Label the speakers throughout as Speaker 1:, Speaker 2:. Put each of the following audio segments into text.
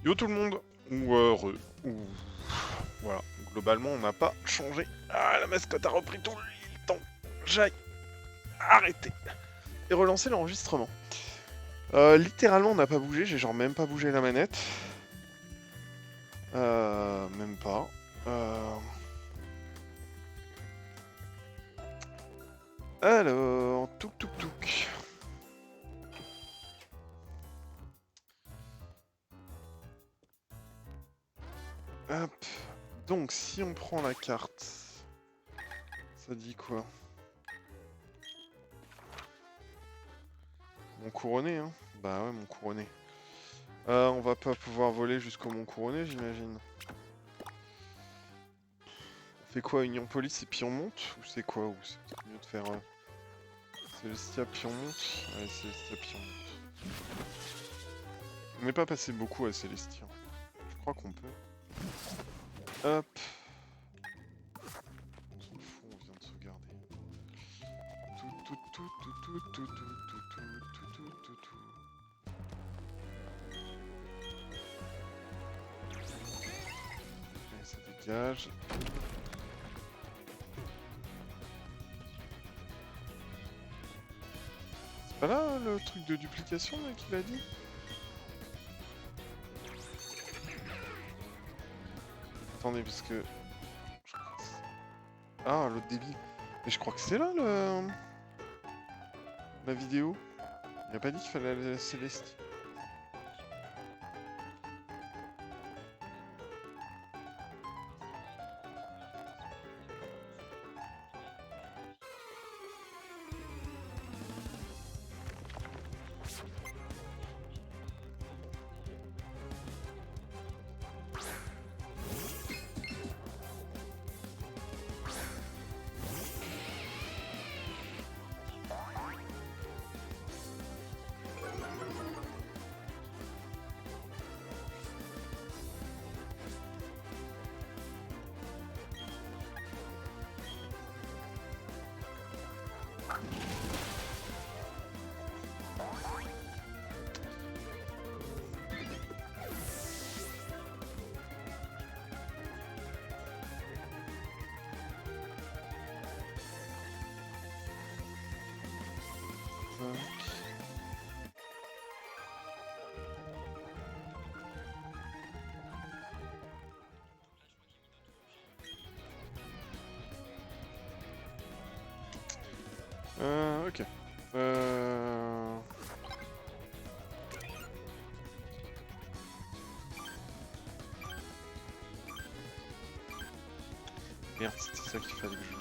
Speaker 1: Yo tout le monde, ou ou voilà, globalement on n'a pas changé. Ah, la mascotte a repris tout le temps. J'aille arrêter et relancer l'enregistrement. Littéralement on n'a pas bougé, j'ai genre même pas bougé la manette. Même pas. Alors, touk touk touk. Hop. Donc si on prend la carte, ça dit quoi? Mon couronné, hein? Bah ouais, mon couronné. On va pas pouvoir voler jusqu'au Mont Couronné, j'imagine. On fait quoi, Union Police et puis on monte? Ou c'est quoi? Ou c'est peut-être mieux de faire Célestia puis on monte? Ouais, Célestia puis on monte. On n'est pas passé beaucoup à Célestia. Je crois qu'on peut. Hop. On s'en fout, on vient de sauvegarder. Tout. Allez, ça dégage. C'est pas là le truc de duplication là qu'il a dit? Attendez, parce que... Ah, l'autre débit. Mais je crois que c'est là le... la vidéo. Il a pas dit qu'il fallait aller à Célestia. Ok. Merde, c'était ça qu'il fallait que je joue.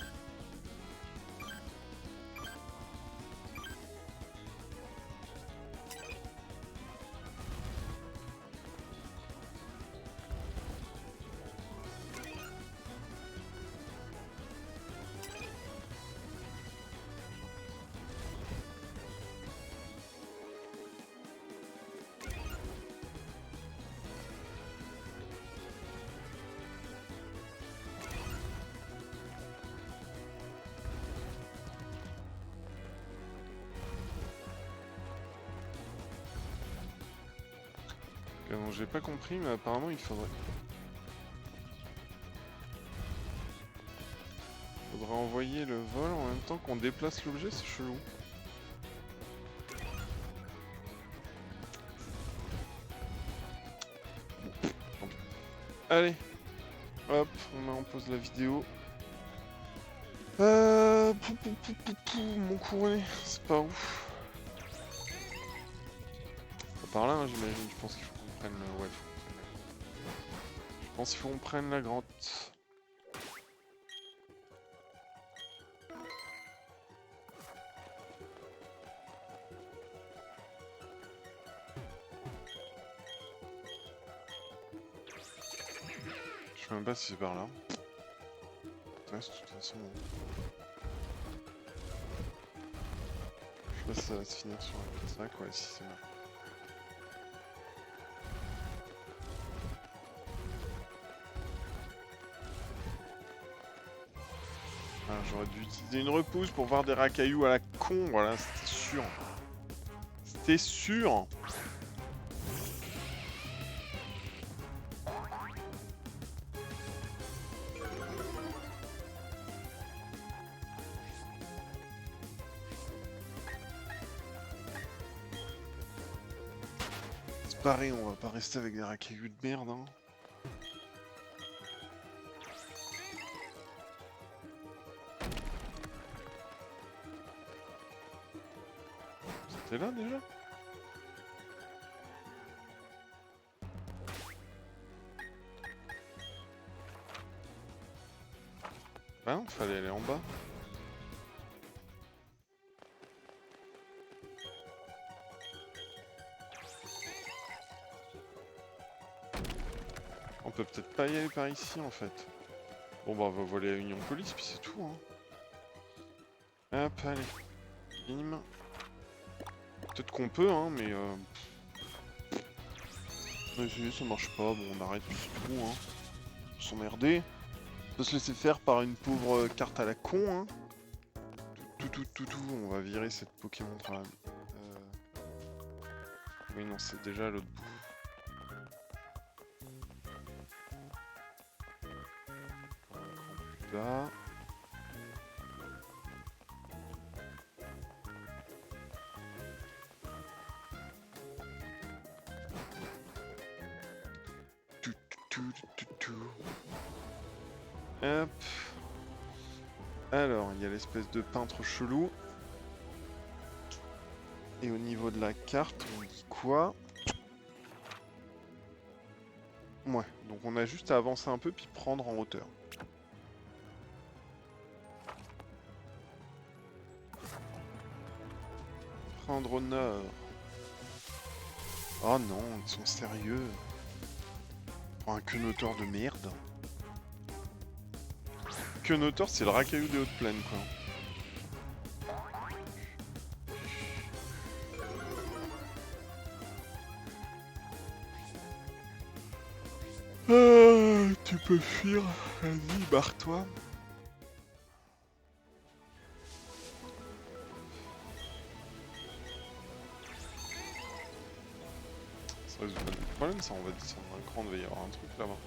Speaker 1: Non, j'ai pas compris, mais apparemment il faudrait envoyer le vol en même temps qu'on déplace l'objet, c'est chelou. Allez, hop, on met en pause la vidéo. Mon couronné, c'est pas ouf. Pas par là, hein, j'imagine, je pense qu'il faut qu'on prenne le... Ouais, je pense qu'il faut qu'on prenne la grotte. Je sais même pas si c'est par là. Ouais, de toute façon... Je sais pas si ça va se finir sur un sac, ouais, si c'est là. Ah, j'aurais dû utiliser une repousse pour voir des racailloux à la con, voilà, c'était sûr. C'était sûr. Pareil, on va pas rester avec des racailloux de merde, hein. C'était là déjà? Ah non, fallait aller en bas. On peut peut-être pas y aller par ici en fait. Bon bah on va voler à Union Police puis c'est tout hein. Hop, allez. Bim. Peut-être qu'on peut hein, mais vas-y, ça marche pas, bon on arrête puis c'est tout hein. S'emmerder. On peut se laisser faire par une pauvre carte à la con hein. Tout, on va virer cette Pokémon Trame. Oui non, c'est déjà à l'autre bout. Là. Hop. Alors, il y a l'espèce de peintre chelou. Et au niveau de la carte, on dit quoi? Ouais, donc on a juste à avancer un peu puis prendre en hauteur. Prendre au nord. Oh non, ils sont sérieux. Pour un quenoteur de merde. Quenoteur, c'est le racaillou des hautes plaines, quoi. Tu peux fuir. Vas-y, barre-toi. Ça résout pas de problème, ça. On va descendre un cran, il va y avoir un truc là-bas.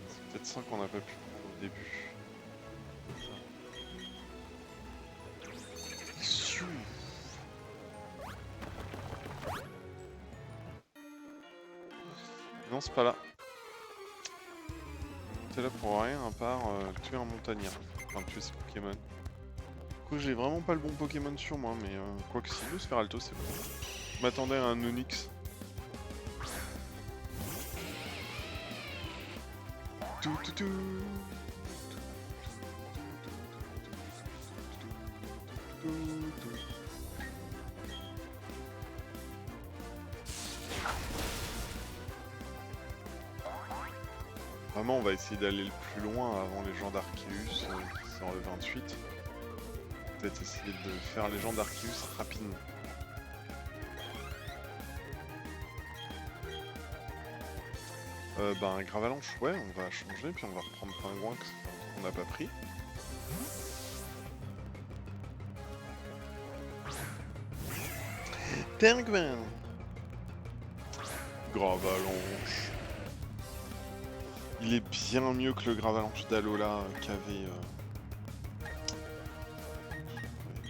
Speaker 1: C'est peut-être ça qu'on n'a pas pu prendre au début. Non, c'est pas là. T'es là pour rien à part tuer un montagnard. Enfin, tuer ses Pokémon. Du coup, j'ai vraiment pas le bon Pokémon sur moi, mais quoi que si, le Sphéralto, c'est bon. Je m'attendais à un Onix. Vraiment, on va essayer d'aller le plus loin avant les gens d'Arceus, qui sont le 28. Peut-être essayer de faire les gens d'Arceus rapidement. Un Gravalanche, ouais, on va changer, puis on va reprendre Pingouin qu'on n'a pas pris. Pingouin. Gravalanche. Il est bien mieux que le Gravalanche d'Alola qu'avait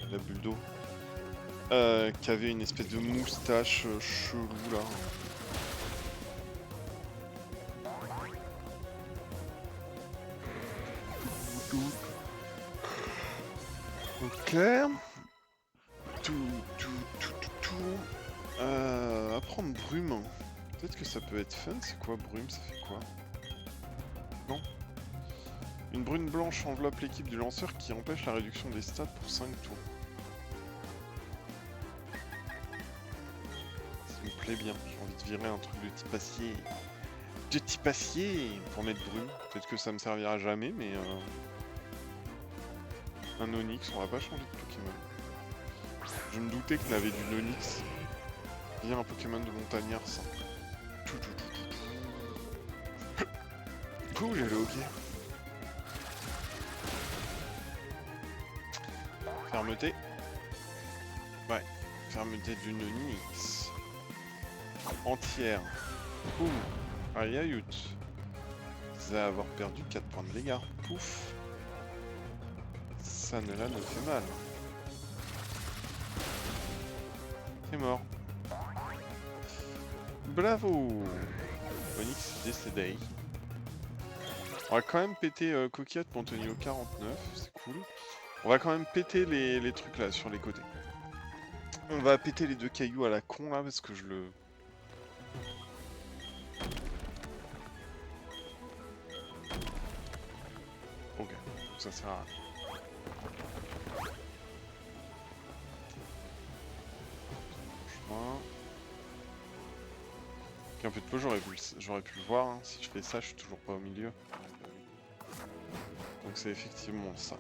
Speaker 1: la bulle d'eau. Qu'avait une espèce de moustache chelou là. Ok. Apprendre brume. Peut-être que ça peut être fun. C'est quoi brume? Ça fait quoi? Non. Une brune blanche enveloppe l'équipe du lanceur qui empêche la réduction des stats pour 5 tours. Ça me plaît bien. J'ai envie de virer un truc de type acier. De type acier pour mettre brume. Peut-être que ça me servira jamais, mais un Onix, on va pas changer de Pokémon. Je me doutais qu'on avait du Onix. Il y a un Pokémon de montagnard, ça. Cool, j'allais ok. Fermeté. Ouais, fermeté d'une Onix. Entière. Ouh, Ayayout. Ça va avoir perdu 4 points de dégâts. Pouf. Ça ne fait mal. C'est mort. Bravo. Onyx décédé. On va quand même péter Coquillette pour tenir au 49, c'est cool. On va quand même péter les trucs là sur les côtés. On va péter les 2 cailloux à la con là parce que je le... Ok, ça sert à rien. Franchement... Avec un peu de peau j'aurais pu le voir, hein. Si je fais ça je suis toujours pas au milieu. Donc c'est effectivement ça.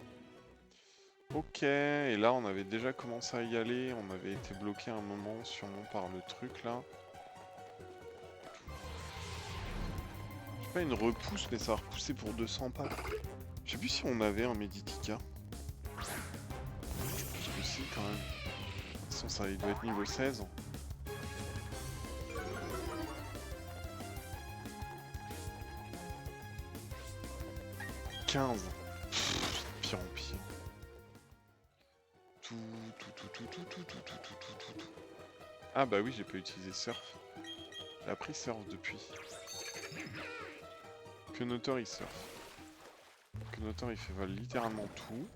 Speaker 1: Ok, et là on avait déjà commencé à y aller, on avait été bloqué un moment sûrement par le truc là. J'ai pas une repousse mais ça va repousser pour 200 pas. Je sais plus si on avait un Meditica. Je pense que si quand même. De toute façon ça il doit être niveau 16. 15. Pire en pire. Tout. Ah bah oui, j'ai pas utilisé surf. J'ai appris surf depuis. Kenotor il surf. Kenotor il fait vol littéralement tout.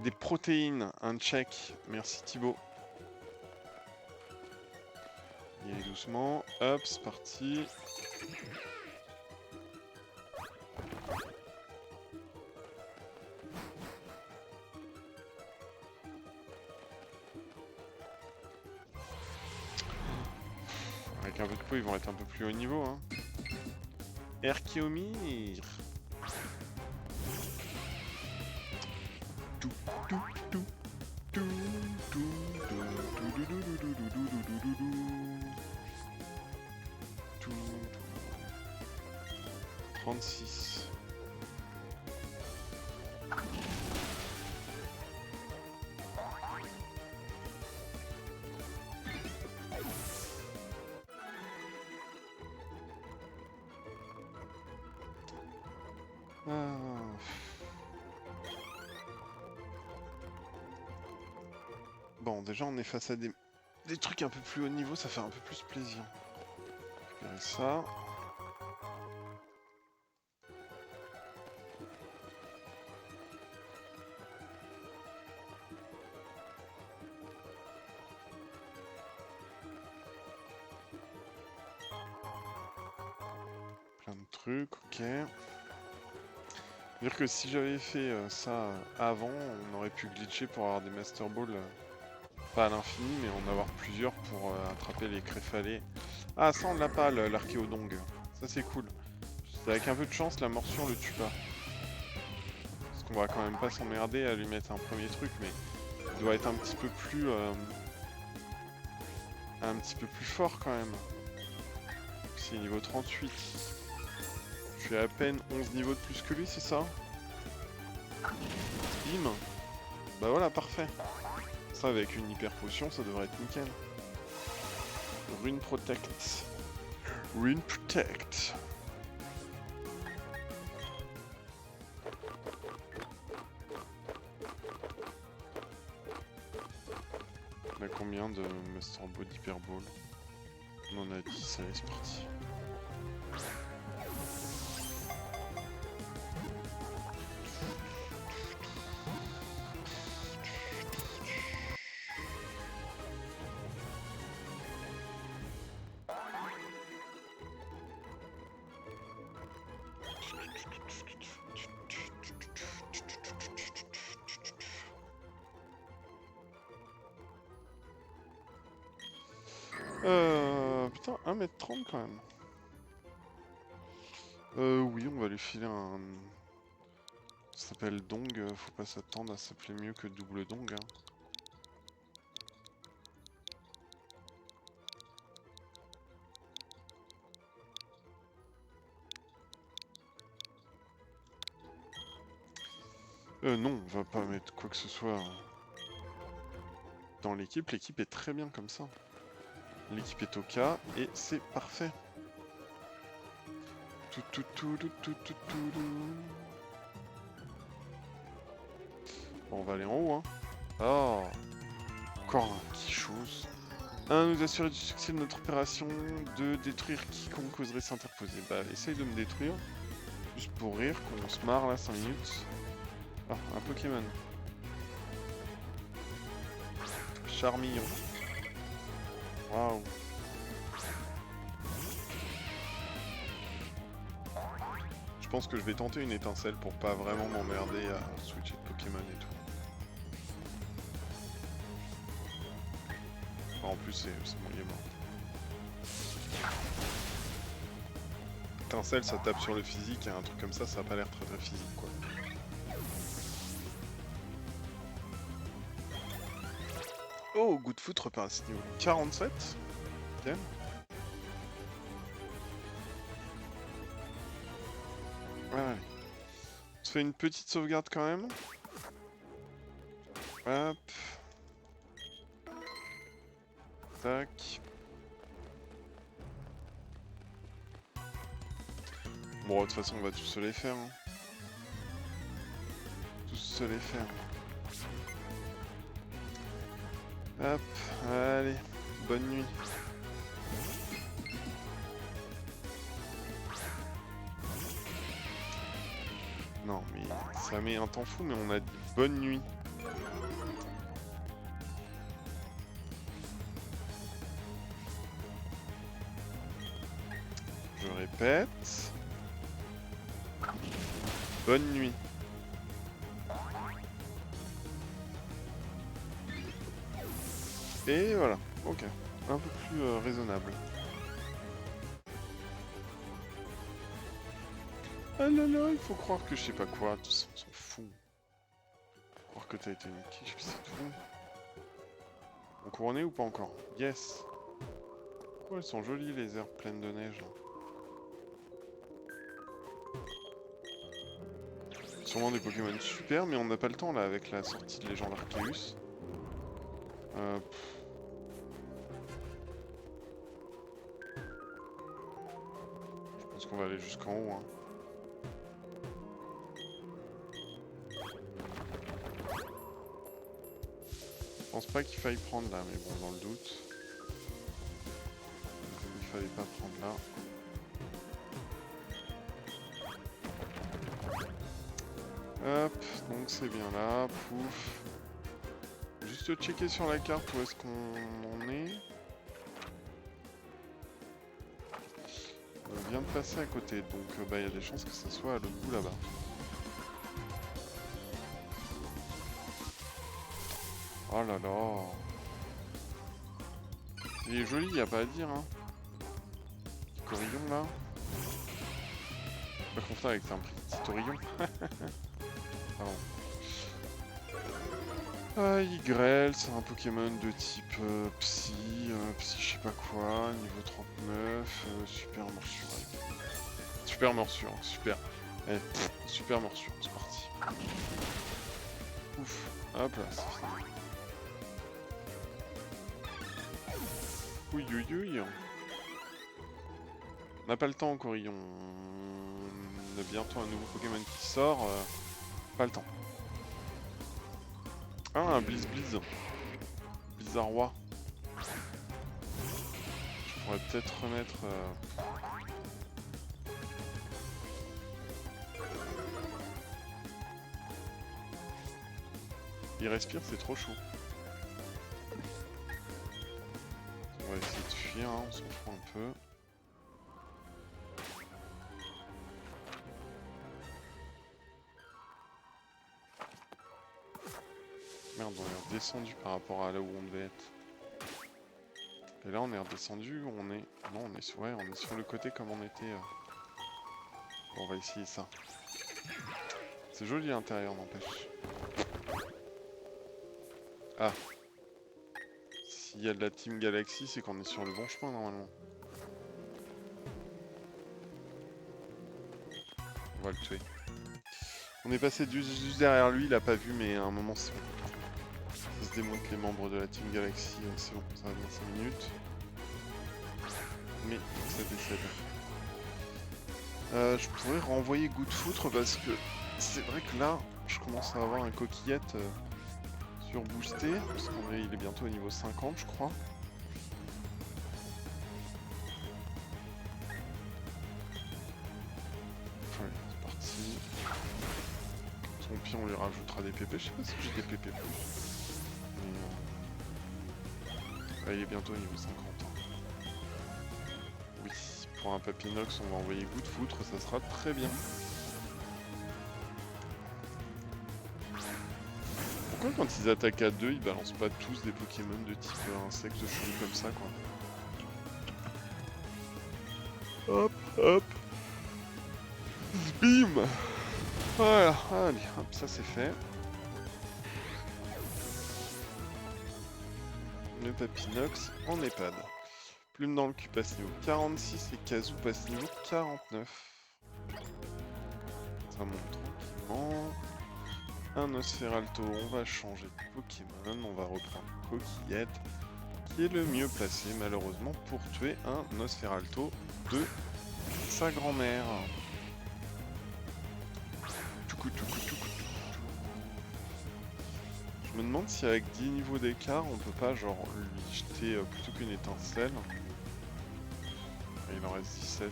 Speaker 1: Des protéines, un check. Merci Thibaut. Y aller doucement. Hop, c'est parti. Avec un peu de peau, ils vont être un peu plus haut niveau. Hein. Erkiomir. Tout. 36. Bon, déjà on est face à des trucs un peu plus haut niveau, ça fait un peu plus plaisir. Récupérer ça. Plein de trucs, ok. Dire que si j'avais fait ça avant, on aurait pu glitcher pour avoir des Master Balls. Pas à l'infini, mais en avoir plusieurs pour attraper les créfalés. Ah, ça on l'a pas, l'archéodong. Ça c'est cool. Avec un peu de chance, la morsure le tue pas. Parce qu'on va quand même pas s'emmerder à lui mettre un premier truc, mais il doit être un petit peu plus... un petit peu plus fort quand même. C'est niveau 38. Je suis à peine 11 niveaux de plus que lui, c'est ça? Bim. Bah voilà, parfait. Ça, avec une hyper potion, ça devrait être nickel. Rune Protect. Rune Protect. On a combien de Master Ball d'Hyper Ball? On en a 10, allez, c'est parti. Putain, 1m30 quand même. Oui, on va lui filer un... Ça s'appelle Dong, faut pas s'attendre à s'appeler mieux que double Dong. Hein. Non, on va pas mettre quoi que ce soit dans l'équipe. L'équipe est très bien comme ça. L'équipe est au cas et c'est parfait. On va aller en haut, hein. Oh, encore un petit chose. 1. Nous assurer du succès de notre opération. 2. Détruire quiconque oserait s'interposer. Bah, essaye de me détruire. Juste pour rire, qu'on se marre là 5 minutes. Ah, un Pokémon. Charmillon. Waouh. Je pense que je vais tenter une étincelle pour pas vraiment m'emmerder à switcher de Pokémon et tout. Enfin, en plus, c'est bon, il est mort. Étincelle, ça tape sur le physique, et un truc comme ça a pas l'air très très physique, quoi. Oh, Good Foot repart à ce niveau. 47. Ok. Allez. On se fait une petite sauvegarde quand même. Hop. Tac. Bon, de toute façon, on va tous se les faire. Hein. Tous se les faire. Hop, allez. Bonne nuit. Non, mais ça met un temps fou, mais on a dit bonne nuit. Je répète. Bonne nuit. Et voilà, ok. Un peu plus raisonnable. Ah là là, il faut croire que je sais pas quoi, tout ça, on s'en fout. Faut croire que t'as été une quiche, puis c'est tout. On couronné ou pas encore? Yes. Oh, elles sont jolies les herbes pleines de neige. Là. Sûrement des Pokémon super, mais on n'a pas le temps là avec la sortie de Légende Arceus. Je pense qu'on va aller jusqu'en haut. Hein. Je pense pas qu'il faille prendre là, mais bon, dans le doute. Il fallait pas prendre là. Hop, donc c'est bien là, pouf. Juste checker sur la carte où est-ce qu'on en est. On vient de passer à côté, donc bah, y a des chances que ça soit à l'autre bout là-bas. Oh là là. Il est joli, y a pas à dire, hein. Corillon là. Pas confondre avec un petit Torillon. Pardon. Ah, Ygrel, c'est un Pokémon de type Psy, Psy je sais pas quoi, niveau 39, super morsure. Super morsure, super. Allez, super morsure, c'est parti. Ouf, hop là, c'est fini. Ouïe ouïe ouïe. On n'a pas le temps, Corillon. On a bientôt un nouveau Pokémon qui sort. Pas le temps. Ah, un Blizz. Blizzarrois. Je pourrais peut-être remettre... Il respire, c'est trop chaud. On va essayer de fuir, hein, on s'en fout un peu. Merde, on est redescendu par rapport à là où on devait être. Et là on est redescendu, on est... Non, on est sur, ouais, on est sur le côté comme on était... Bon, on va essayer ça. C'est joli à l'intérieur, n'empêche. Ah. S'il y a de la Team Galaxy, c'est qu'on est sur le bon chemin, normalement. On va le tuer. On est passé juste derrière lui, il a pas vu, mais à un moment c'est bon. Ça se démonte les membres de la Team Galaxy, c'est bon, ça va dans 5 minutes. Mais ça décède. Je pourrais renvoyer Good Foutre parce que C'est vrai que là, je commence à avoir un coquillette surboosté, parce qu'il est bientôt au niveau 50, je crois. Allez, c'est parti. Au pire, on lui rajoutera des PP. Je sais pas si j'ai des PP plus. Mais, il est bientôt au niveau 50. Hein. Oui, pour un Papinox, on va envoyer Goût de Foutre, ça sera très bien. Pourquoi quand ils attaquent à 2, ils balancent pas tous des Pokémon de type insecte chelou comme ça, quoi? Hop, hop. Bim. Voilà, allez, hop, ça c'est fait. Le Papinox en EHPAD. Plume dans le cul passe niveau 46 et Kazoo passe niveau 49. Ça monte tranquillement. Un Nosferalto, on va changer de Pokémon, on va reprendre Coquillette, qui est le mieux placé malheureusement pour tuer un Nosferalto de sa grand-mère. Je me demande si avec 10 niveaux d'écart, on peut pas genre lui jeter plutôt qu'une étincelle. Il en reste 17.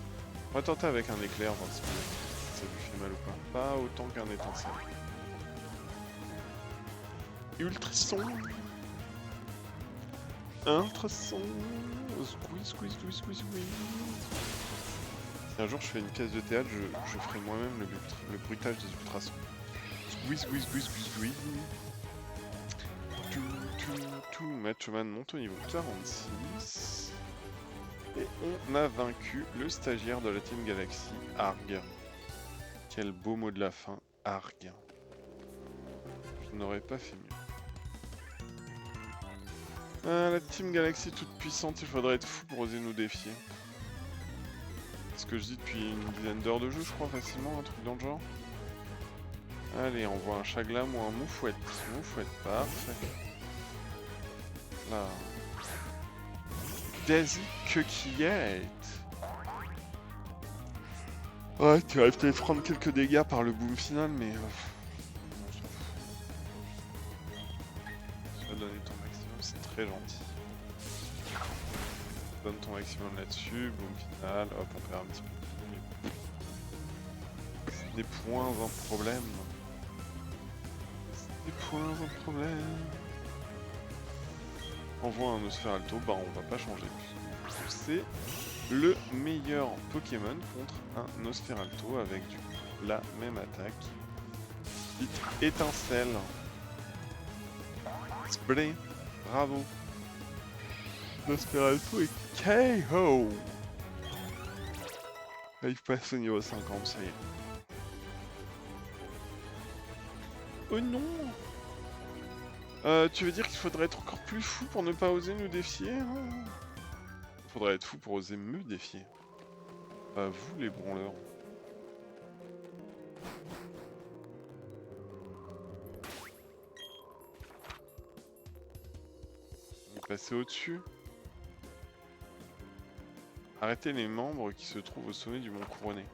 Speaker 1: On va tenter avec un éclair, voir si ça lui fait mal ou pas. Pas autant qu'un étincelle. Ultrason. Ultrason. Squeeze, squeeze, squeeze, squeeze, squeeze. Si un jour je fais une pièce de théâtre, je ferai moi-même le bruitage des ultrasons. Squeeze, squeeze, squeeze, squeeze, squeeze. Tout. Matchman monte au niveau 46. Et on a vaincu le stagiaire de la Team Galaxy, Arg. Quel beau mot de la fin, Arg. Je n'aurais pas fait mieux. Ah, la Team Galaxy toute puissante, il faudrait être fou pour oser nous défier. C'est ce que je dis depuis une dizaine d'heures de jeu, je crois, facilement, un truc dans le genre. Allez, on voit un Chaglam ou un Moufouette. Moufouette, parfait. Là. Daisy Coquillette. Ouais, tu vas peut-être prendre quelques dégâts par le boom final, mais... Tu vas donner ton maximum, c'est très gentil. Donne ton maximum là-dessus, boom final, hop, on perd un petit peu de vie. C'est des points un problème. C'est des points un problème. On voit un Nosferalto, bah on va pas changer. C'est le meilleur Pokémon contre un Nosferalto avec du coup la même attaque. Petite étincelle. Splay, bravo. Nosferalto et KO. Là, il passe au niveau 50, ça y est. Oh non! Tu veux dire qu'il faudrait être encore plus fou pour ne pas oser nous défier? Il faudrait être fou pour oser me défier. Pas vous les branleurs. On est passé au-dessus. Arrêtez les membres qui se trouvent au sommet du mont couronné.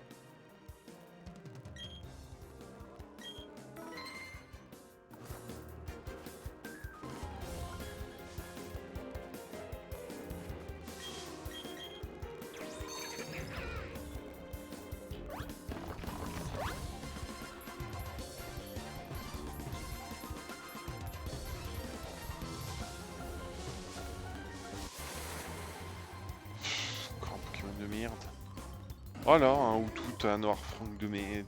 Speaker 1: De merde. Voilà, un ou tout un noir franc de merde.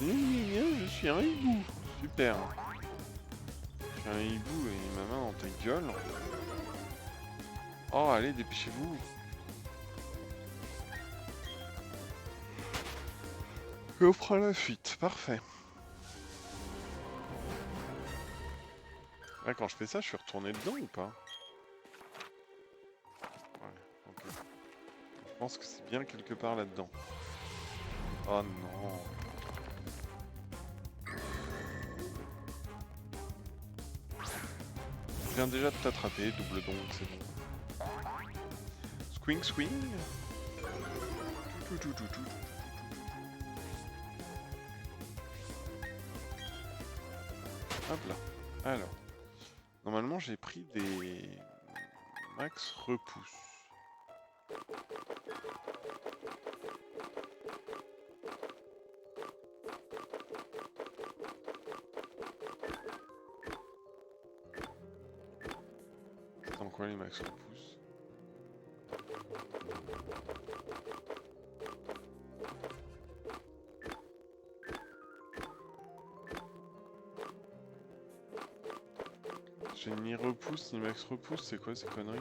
Speaker 1: Je suis un hibou. Super. Je suis un hibou et ma main dans ta gueule. Oh, allez, dépêchez-vous. Et on fera la fuite. Parfait. Là, quand je fais ça, je suis retourné dedans ou pas? Je pense que c'est bien quelque part là-dedans. Oh non. Je viens déjà de t'attraper, double don, c'est bon. Swing, swing. Hop là. Alors. Normalement, j'ai pris des max repousse. C'est dans quoi les max repousse? J'ai ni repousse ni max repousse, c'est quoi ces conneries?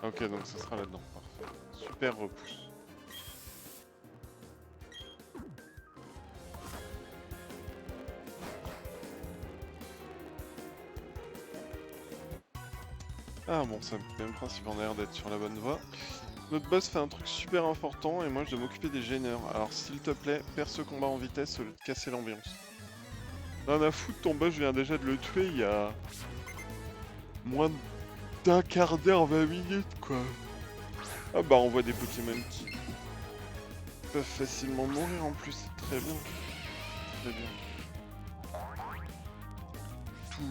Speaker 1: Ok, donc ça sera là-dedans, parfait. Super repousse. Ah bon, ça me même principe, on a l'air d'être sur la bonne voie. Notre boss fait un truc super important et moi je dois m'occuper des gêneurs. Alors s'il te plaît, perds ce combat en vitesse au lieu de casser l'ambiance. Rien à foutre, ton boss, je viens déjà de le tuer il y a... moins d'un quart d'heure, 20 minutes quoi. Ah bah on voit des Pokémon qui peuvent facilement mourir en plus, c'est très bien. Très bien. Tout.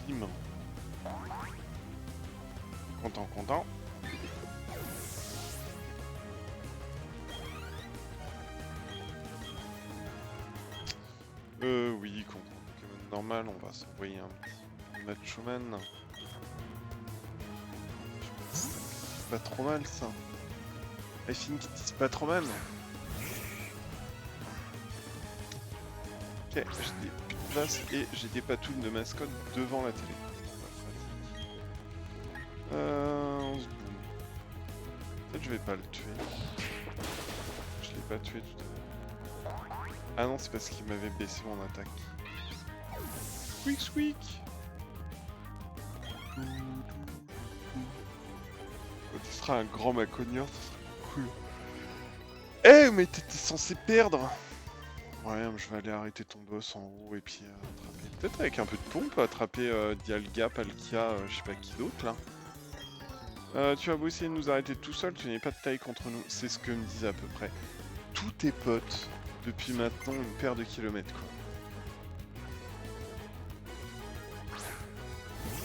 Speaker 1: Bim. Content. Oui, contre un Pokémon normal, on va s'envoyer un petit Machoman. C'est pas trop mal ça. I think c'est pas trop mal. Ok, j'ai des plus de place et j'ai des patounes de mascotte devant la télé. On se boum. Peut-être je vais pas le tuer. Je l'ai pas tué tout à l'heure. Ah non, c'est parce qu'il m'avait baissé mon attaque. Squeak. Quand tu seras un grand Maconior, ça sera cool. Eh, mais t'étais censé perdre! Ouais, je vais aller arrêter ton boss en haut et puis attraper. Peut-être avec un peu de pompe, attraper Dialga, Palkia, je sais pas qui d'autre là. Tu as beau essayer de nous arrêter tout seul, tu n'es pas de taille contre nous. C'est ce que me disent à peu près tous tes potes depuis maintenant une paire de kilomètres quoi.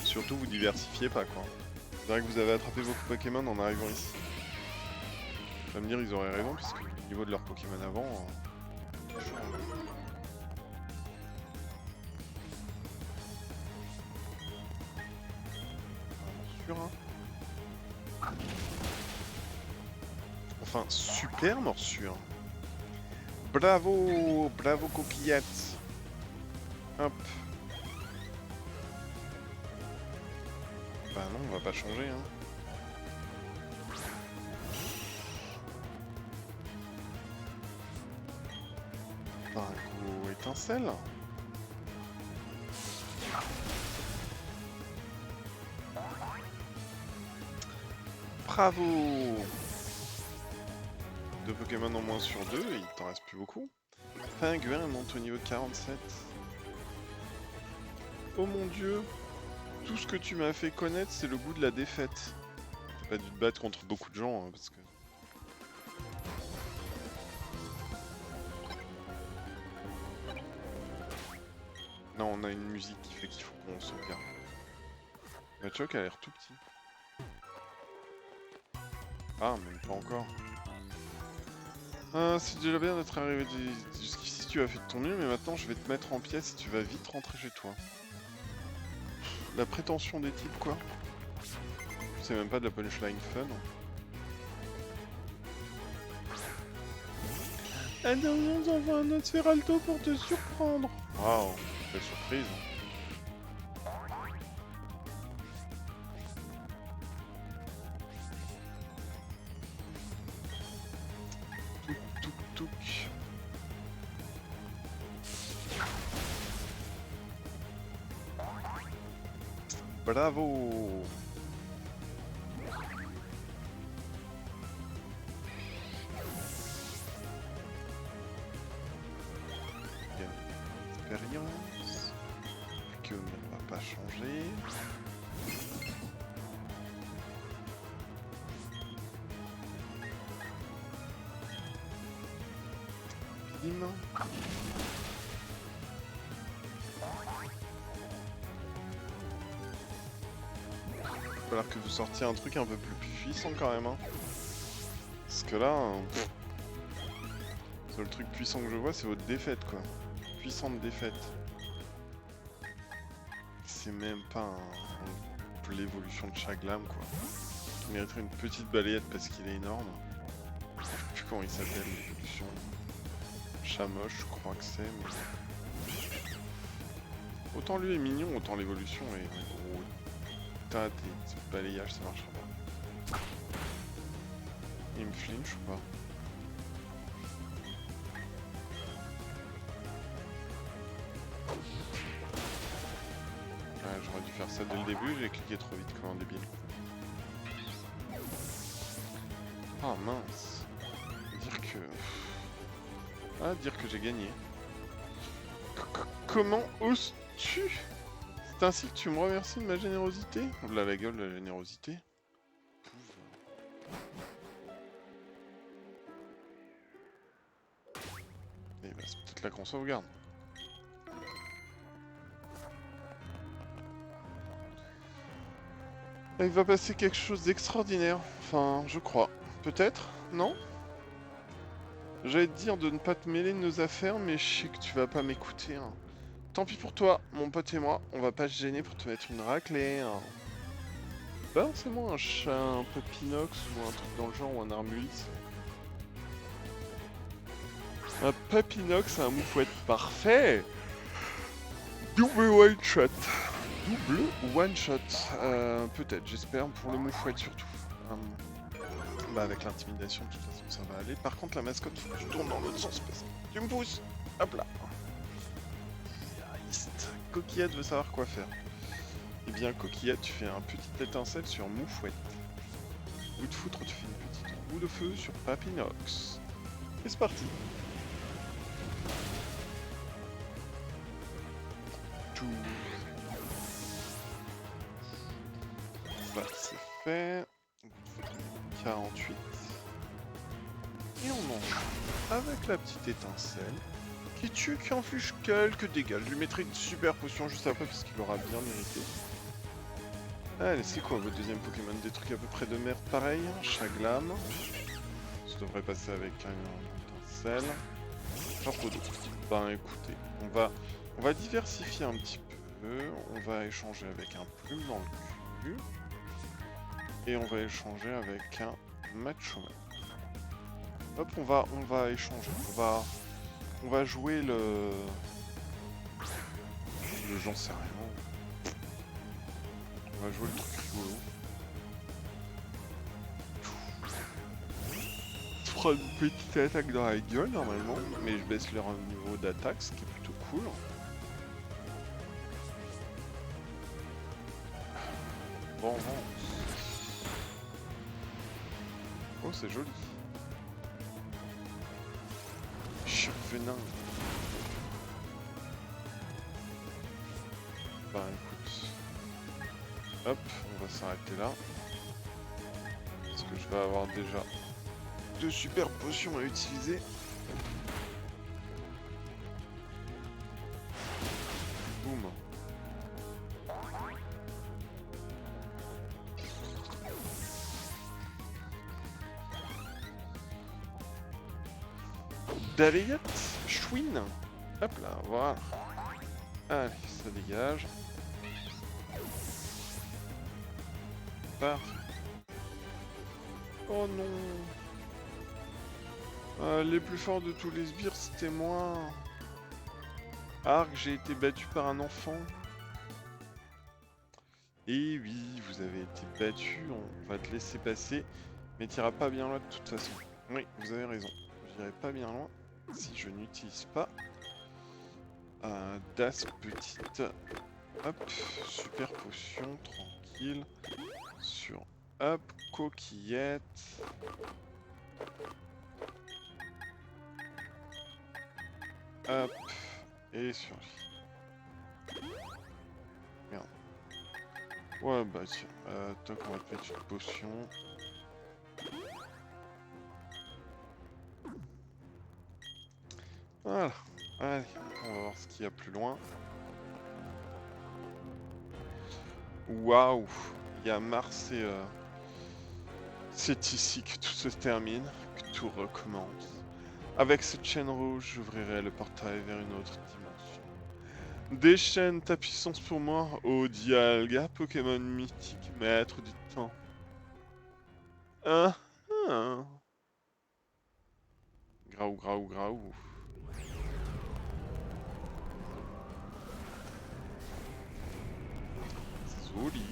Speaker 1: Surtout vous diversifiez pas quoi. C'est vrai que vous avez attrapé beaucoup de Pokémon en arrivant ici. Tu vas me dire ils auraient raison puisque au niveau de leurs Pokémon avant... Sûr, hein. Enfin, super morsure. Bravo coquillette. Hop. Bah non, on va pas changer, hein. Un gros étincelle. Bravo. 2 Pokémon en moins sur 2, et il t'en reste plus beaucoup. Pingouin monte au niveau de 47. Oh mon dieu. Tout ce que tu m'as fait connaître, c'est le goût de la défaite. T'as pas dû te battre contre beaucoup de gens, hein, parce que... Non, on a une musique qui fait qu'il faut qu'on sauvegarde. Machoke a l'air tout petit. Ah, même pas encore. C'est déjà bien d'être arrivé jusqu'ici, tu as fait de ton mieux, mais maintenant je vais te mettre en pièces et tu vas vite rentrer chez toi. La prétention des types, quoi. C'est même pas de la punchline fun. Adrien nous envoie un autre Sferalto pour te surprendre. Waouh, quelle surprise. Touk. Bravo. mais on va pas changer. Bim. Il va falloir que vous sortiez un truc un peu plus puissant quand même. Hein. Parce que là, le seul truc puissant que je vois, c'est votre défaite quoi. Puissante défaite. C'est même pas l'évolution de Chaglam quoi. Il mériterait une petite balayette parce qu'il est énorme. Je sais plus comment il s'appelle l'évolution. Chamoche, je crois que c'est. Mais... autant lui est mignon, autant l'évolution est gros. Putain, tes balayages ça marchera pas. Il me flinch ou pas? Ouais, j'aurais dû faire ça dès le début, j'ai cliqué trop vite comme un débile. Ah mince. Dire que... ah, dire que j'ai gagné. Comment oses-tu? C'est ainsi que tu me remercies de ma générosité? Oula la gueule de la générosité. Et bah c'est peut-être là qu'on sauvegarde. Il va passer quelque chose d'extraordinaire. Enfin, je crois. Peut-être? Non? J'allais te dire de ne pas te mêler de nos affaires, mais je sais que tu vas pas m'écouter. Hein. Tant pis pour toi, mon pote et moi, on va pas se gêner pour te mettre une raclée. Hein. Bah, c'est moi un chat, un Papinox ou un truc dans le genre ou un Armulis. Un Papinox, un moufouette parfait. Double one shot. Double one shot. Peut-être, j'espère, pour le moufouette surtout. Bah avec l'intimidation, de toute façon, ça va aller. Par contre, la mascotte, faut que je tourne dans l'autre sens. Parce que tu me pousses. Hop là. Coquillette veut savoir quoi faire. Eh bien, Coquillette, tu fais un petit étincelle sur Moufouette. Bout de foutre, tu fais une petite roue de feu sur Papinox. Et c'est parti. Tout. Ça, c'est fait. 48. Et on mange avec la petite étincelle qui tue, qui inflige quelques dégâts. Je lui mettrai une super potion juste après parce qu'il aura bien mérité. Allez, c'est quoi votre deuxième Pokémon? Des trucs à peu près de merde pareil. Chaglam. Ça devrait passer avec un étincelle. Charpeau. Ben écoutez, on va diversifier un petit peu. On va échanger avec un plume dans le cul. Et on va échanger avec un Machoman. Hop, on va échanger. On va jouer le j'en sais rien. On va jouer le truc rigolo. Je ferai une petite attaque dans la gueule normalement, mais je baisse leur niveau d'attaque, ce qui est plutôt cool. Bon, oh, c'est joli. Venin. Bah écoute. Hop, on va s'arrêter là. Parce que je vais avoir déjà 2 super potions à utiliser. Boum. Balayette, chouine. Hop là, voilà. Allez, ça dégage. Parfait. Oh non. Les plus forts de tous les sbires, c'était moi. Arc, j'ai été battu par un enfant. Et oui, vous avez été battu, on va te laisser passer. Mais t'iras pas bien loin de toute façon. Oui, vous avez raison. J'irai pas bien loin si je n'utilise pas Das petite. Hop, super potion, tranquille. Sur hop, coquillette. Hop, et sur lui. Ouais, bah tiens, toc, on va te mettre une potion. Voilà, allez, on va voir ce qu'il y a plus loin. Waouh, il y a Mars et c'est ici que tout se termine, que tout recommence. Avec cette chaîne rouge, j'ouvrirai le portail vers une autre dimension. Déchaîne ta puissance pour moi, ô Dialga, Pokémon mythique, maître du temps. Ah, ah. Graou, graou, graou. C'est joli.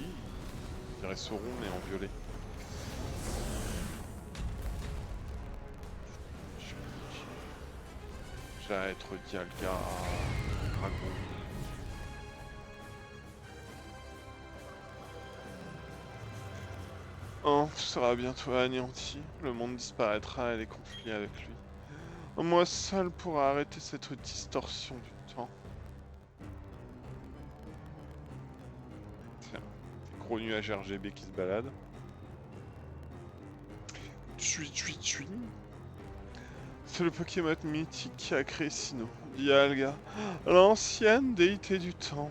Speaker 1: Je dirais Sauron, mais en violet. J'allais être Dialga, dragon. Oh, tout sera bientôt anéanti. Le monde disparaîtra et les conflits avec lui. Moi seul pourra arrêter cette distorsion du temps. Tiens, des gros nuages RGB qui se baladent. Tui. C'est le Pokémon mythique qui a créé Sinnoh, Dialga, l'ancienne déité du temps.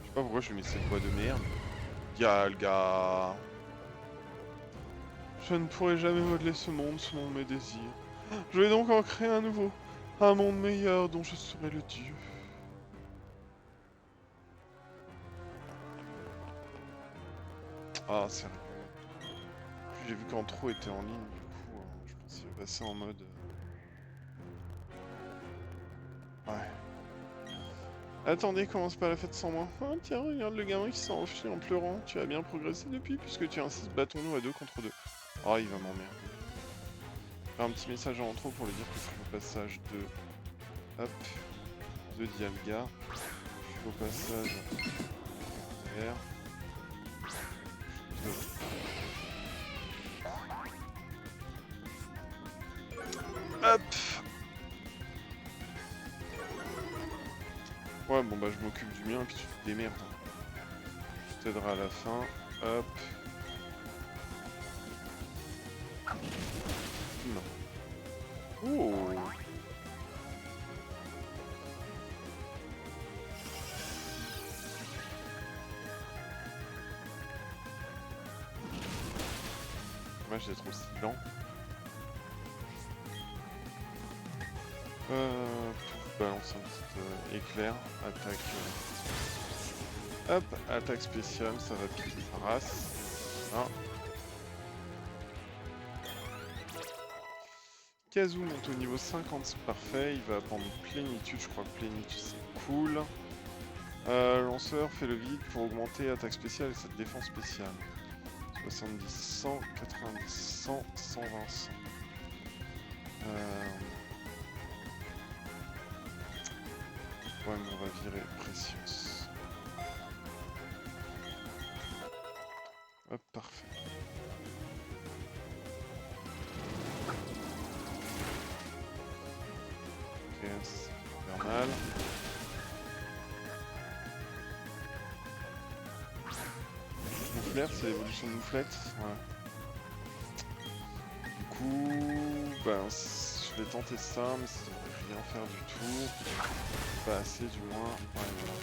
Speaker 1: Je sais pas pourquoi je mets cette voix de merde. Dialga. Je ne pourrai jamais modeler ce monde selon mes désirs. Je vais donc en créer un nouveau. Un monde meilleur dont je serai le dieu. Ah, sérieux. J'ai vu qu'Antro était en ligne, du coup, je pense qu'il va passer en mode... Ouais. Attendez, commence pas la fête sans moi. Oh, tiens, regarde le gamin qui s'est enfui en pleurant. Tu as bien progressé depuis, puisque tu insistes, battons-nous à 2 contre 2. Oh, il va m'emmerder. Faire un petit message à Antro pour lui dire que je suis au passage de... Hop. De Dialga. Je suis au passage... R. Hop. Ouais, bon bah je m'occupe du mien, puis tu te démerdes. Je t'aiderai à la fin. Hop. Non. Oh. Dommage d'être aussi lent. Pour balancer un petit éclair, attaque. Hop, attaque spéciale, ça va piquer sa race. Voilà. Kazu monte au niveau 50, c'est parfait. Il va apprendre plénitude, je crois que plénitude c'est cool. Lanceur fait le vide pour augmenter attaque spéciale et sa défense spéciale. 70, 100, 90, 100, 120, 100. Ouais, mais on va virer Précieux. Hop, parfait. Ok, c'est infernal. Mouflette, c'est l'évolution de Mouflette. Ouais. Du coup, ben, je vais tenter ça, mais ça devrait rien faire du tout. Pas assez, du moins. Ouais, voilà.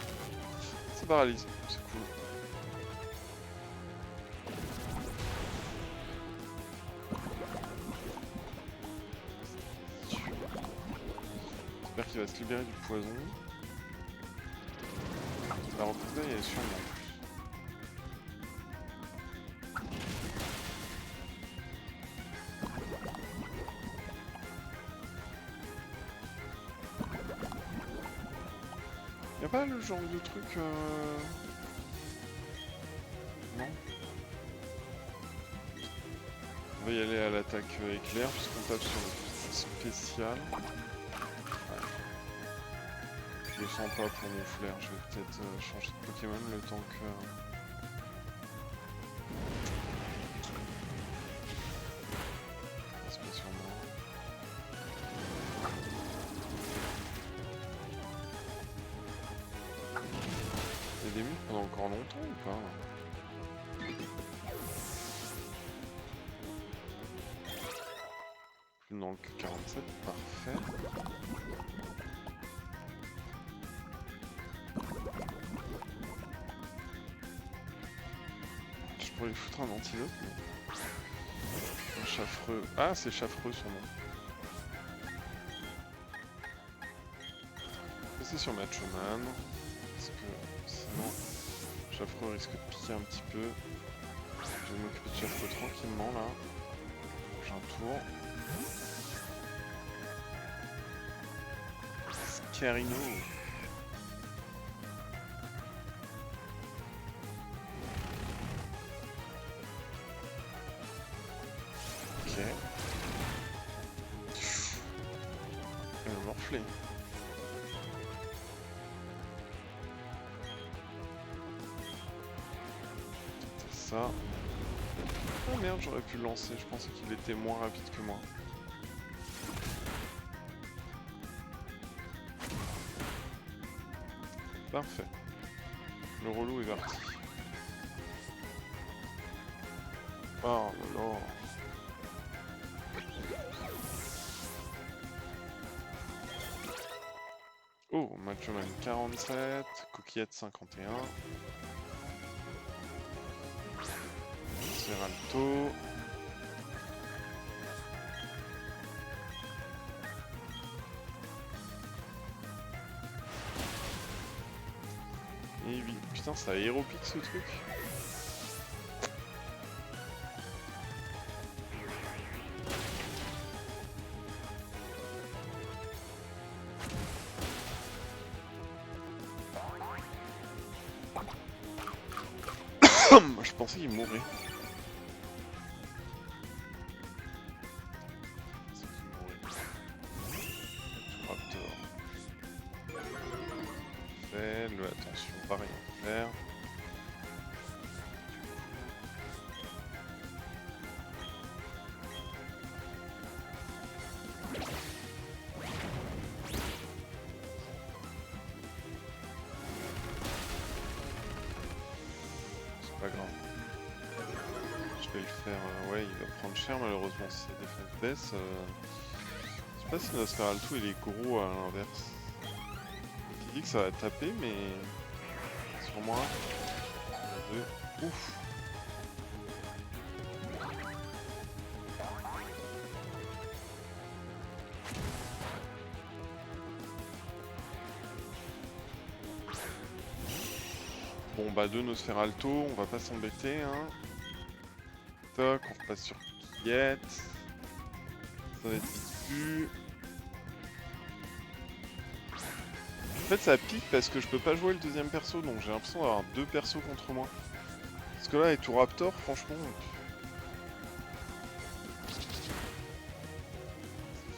Speaker 1: Ça paralyse, c'est cool. J'espère qu'il va se libérer du poison. La reprise là, elle est sûrement. Y'a pas le genre de truc Non. On va y aller à l'attaque éclair puisqu'on tape sur le spécial. Ouais. Je le sens pas pour mon flair, je vais peut-être changer de Pokémon le temps que... C'est pas sur moi. rester des murs pendant encore longtemps ou pas? Donc 47, parfait. Je pourrais lui foutre un antilope, mais... Un chaffreux... Ah, c'est chaffreux son nom. C'est sur Macho Man, parce que sinon Chaffreux risque de piquer un petit peu. Je vais m'occuper de Chaffreux tranquillement là. J'ai un tour. Scarino. Ok. Elle a morflé. Ça. Oh merde, j'aurais pu le lancer, je pensais qu'il était moins rapide que moi. Parfait. Le relou est parti. Oh là là. Oh, Macho Man 47, Coquillette 51. Seralto. Et oui, putain, ça aéropique ce truc. Je pensais qu'il mourrait. Raptor. Fait, le attention, va rien faire. C'est pas grave. Je vais le faire. Ouais, il va prendre cher malheureusement si sa défense baisse. Je sais pas si Nosferatu il est gros à l'inverse. Il dit que ça va taper, mais sur moi, ouf. Bon bah 2 Nosferatu, on va pas s'embêter hein. Toc, on repasse sur Coquillette. Ça va être vite vu. En fait ça pique parce que je peux pas jouer le deuxième perso, donc j'ai l'impression d'avoir 2 persos contre moi. Parce que là avec tout Raptor, franchement... Ça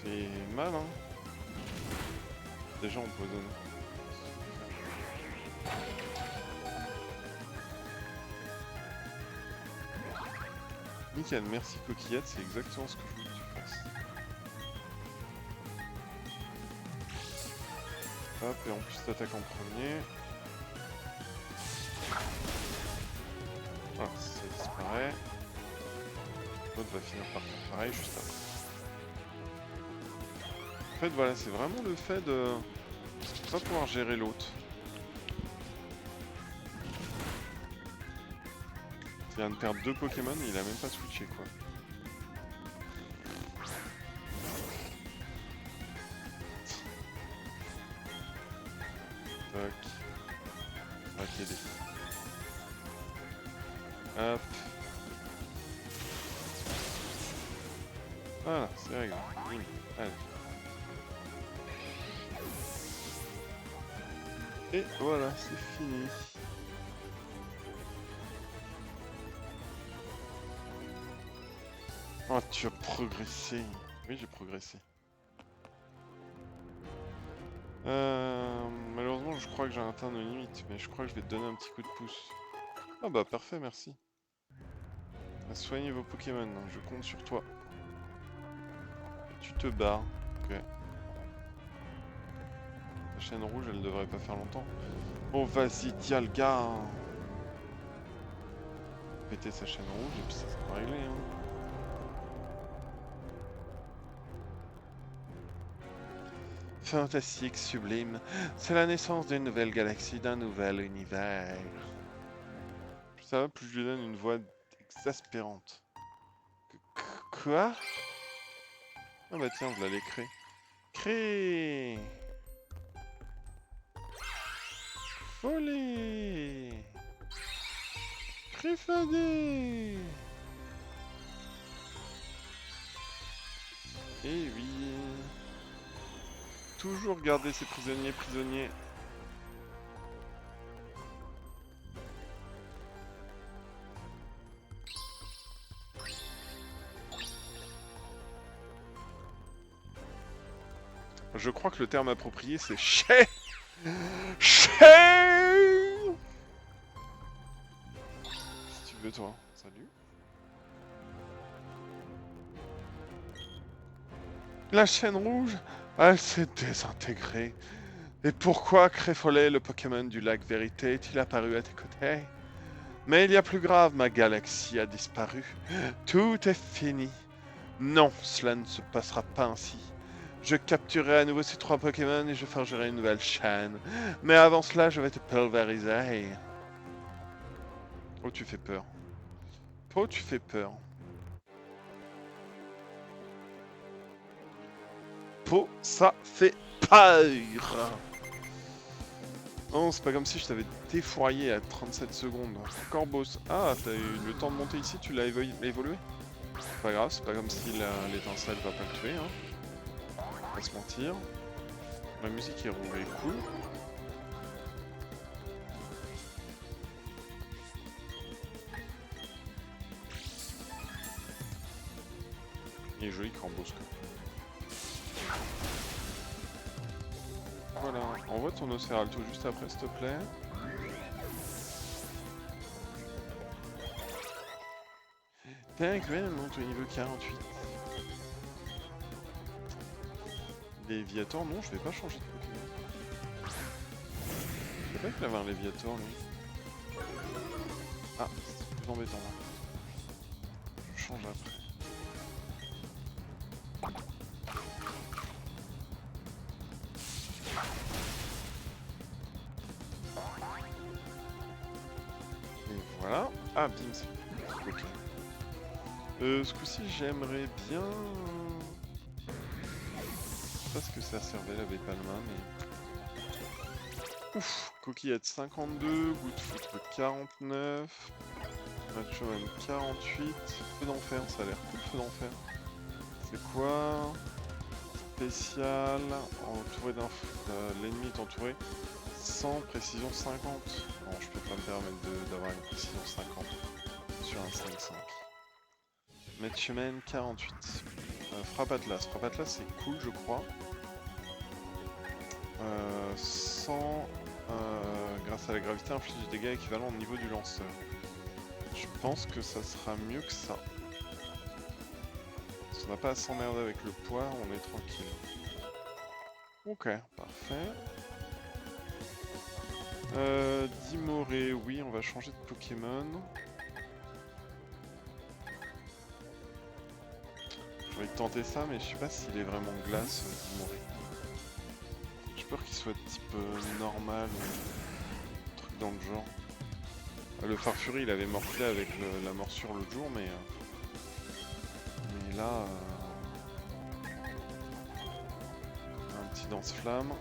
Speaker 1: fait mal hein. Déjà empoisonné. Nickel, merci Coquillette, c'est exactement ce que je voulais que tu fasses. Hop, et en plus t'attaques en premier. Voilà, ça disparaît. L'autre va finir par faire pareil juste après. En fait voilà, c'est vraiment le fait de pas pouvoir gérer l'autre. Il vient de perdre 2 Pokémon et il a même pas switché quoi. Toc. On va t'aider. Hop. Voilà, c'est réglé. Allez. Et voilà, c'est fini. Oh, tu as progressé. Oui, j'ai progressé. Malheureusement, je crois que j'ai atteint nos limites, mais je crois que je vais te donner un petit coup de pouce. Ah bah parfait, merci. Soignez vos Pokémon, je compte sur toi. Tu te barres, ok. La chaîne rouge, elle devrait pas faire longtemps. Oh, vas-y, Dialga. Péter sa chaîne rouge et puis ça sera réglé. Hein. Fantastique, sublime. C'est la naissance d'une nouvelle galaxie, d'un nouvel univers. Plus ça va, plus je lui donne une voix exaspérante. Quoi? Ah bah tiens, voilà les craies. Crée! Folie! Préfadé! Eh oui! Toujours garder ses prisonniers. Je crois que le terme approprié c'est chais! Chais! Si tu veux toi. Salut. La chaîne rouge, elle s'est désintégrée. Et pourquoi Créfolet, le Pokémon du lac Vérité, est-il apparu à tes côtés? Mais il y a plus grave, ma galaxie a disparu. Tout est fini. Non, cela ne se passera pas ainsi. Je capturerai à nouveau ces 3 Pokémon et je forgerai une nouvelle chaîne. Mais avant cela, je vais te pulvériser. Oh, tu fais peur. Oh, tu fais peur. Po, ça fait peur. Oh, c'est pas comme si je t'avais défouraillé à 37 secondes. Corboss. Ah, t'as eu le temps de monter ici, tu l'as évolué? C'est pas grave, c'est pas comme si l'étincelle va pas le tuer, hein. On va pas se mentir. La musique est cool. Il est joli Corboss. Voilà, envoie ton Océralto juste après, s'il te plaît. T'es monte au niveau 48. Léviator, non, je vais pas changer de Pokémon. Je savais pas qu'il avait un Léviator, lui. Ah, c'est plus embêtant là. Je change après. Et voilà. Ah, bim, c'est ok. Ce coup-ci, j'aimerais bien... Je sais pas ce que ça servait la Bépalma, mais... Ouf, Coquillette 52, Goutte Foutre 49, Machoman 48, Feu d'enfer, ça a l'air cool, Feu d'enfer. C'est quoi? Spécial, entouré d'un... l'ennemi est entouré, 100, précision 50. Non, je peux pas me permettre d'avoir une précision 50 sur un 5-5. Matchman 48. Frappe Atlas. Frappe Atlas c'est cool je crois. 100 grâce à la gravité inflige des dégâts équivalents au niveau du lanceur. Je pense que ça sera mieux que ça. Si on n'a pas à s'emmerder avec le poids, on est tranquille. Ok, parfait. Dimoré, oui, on va changer de Pokémon. J'ai envie de tenter ça, mais je sais pas s'il est vraiment glace, Dimoré. J'ai peur qu'il soit de type normal ou un truc dans le genre. Le Farfury il avait morflé avec la morsure l'autre jour, mais là... un petit danse-flamme.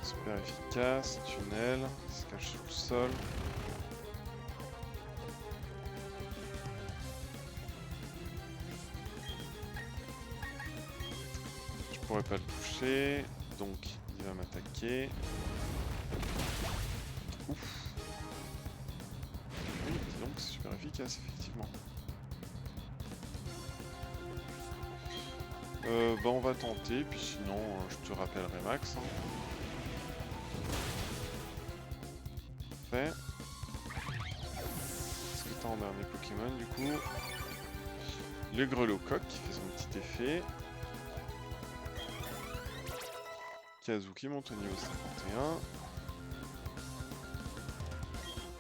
Speaker 1: Super efficace, tunnel, il se cache sous le sol. Je pourrais pas le toucher, donc il va m'attaquer. Ouf. Oui, dis donc c'est super efficace effectivement. Bah on va tenter, puis sinon je te rappellerai Max. Hein. Fait. Qu'est-ce que t'as en dernier Pokémon du coup? Le Grelocoq qui fait son petit effet. Kazuki monte au niveau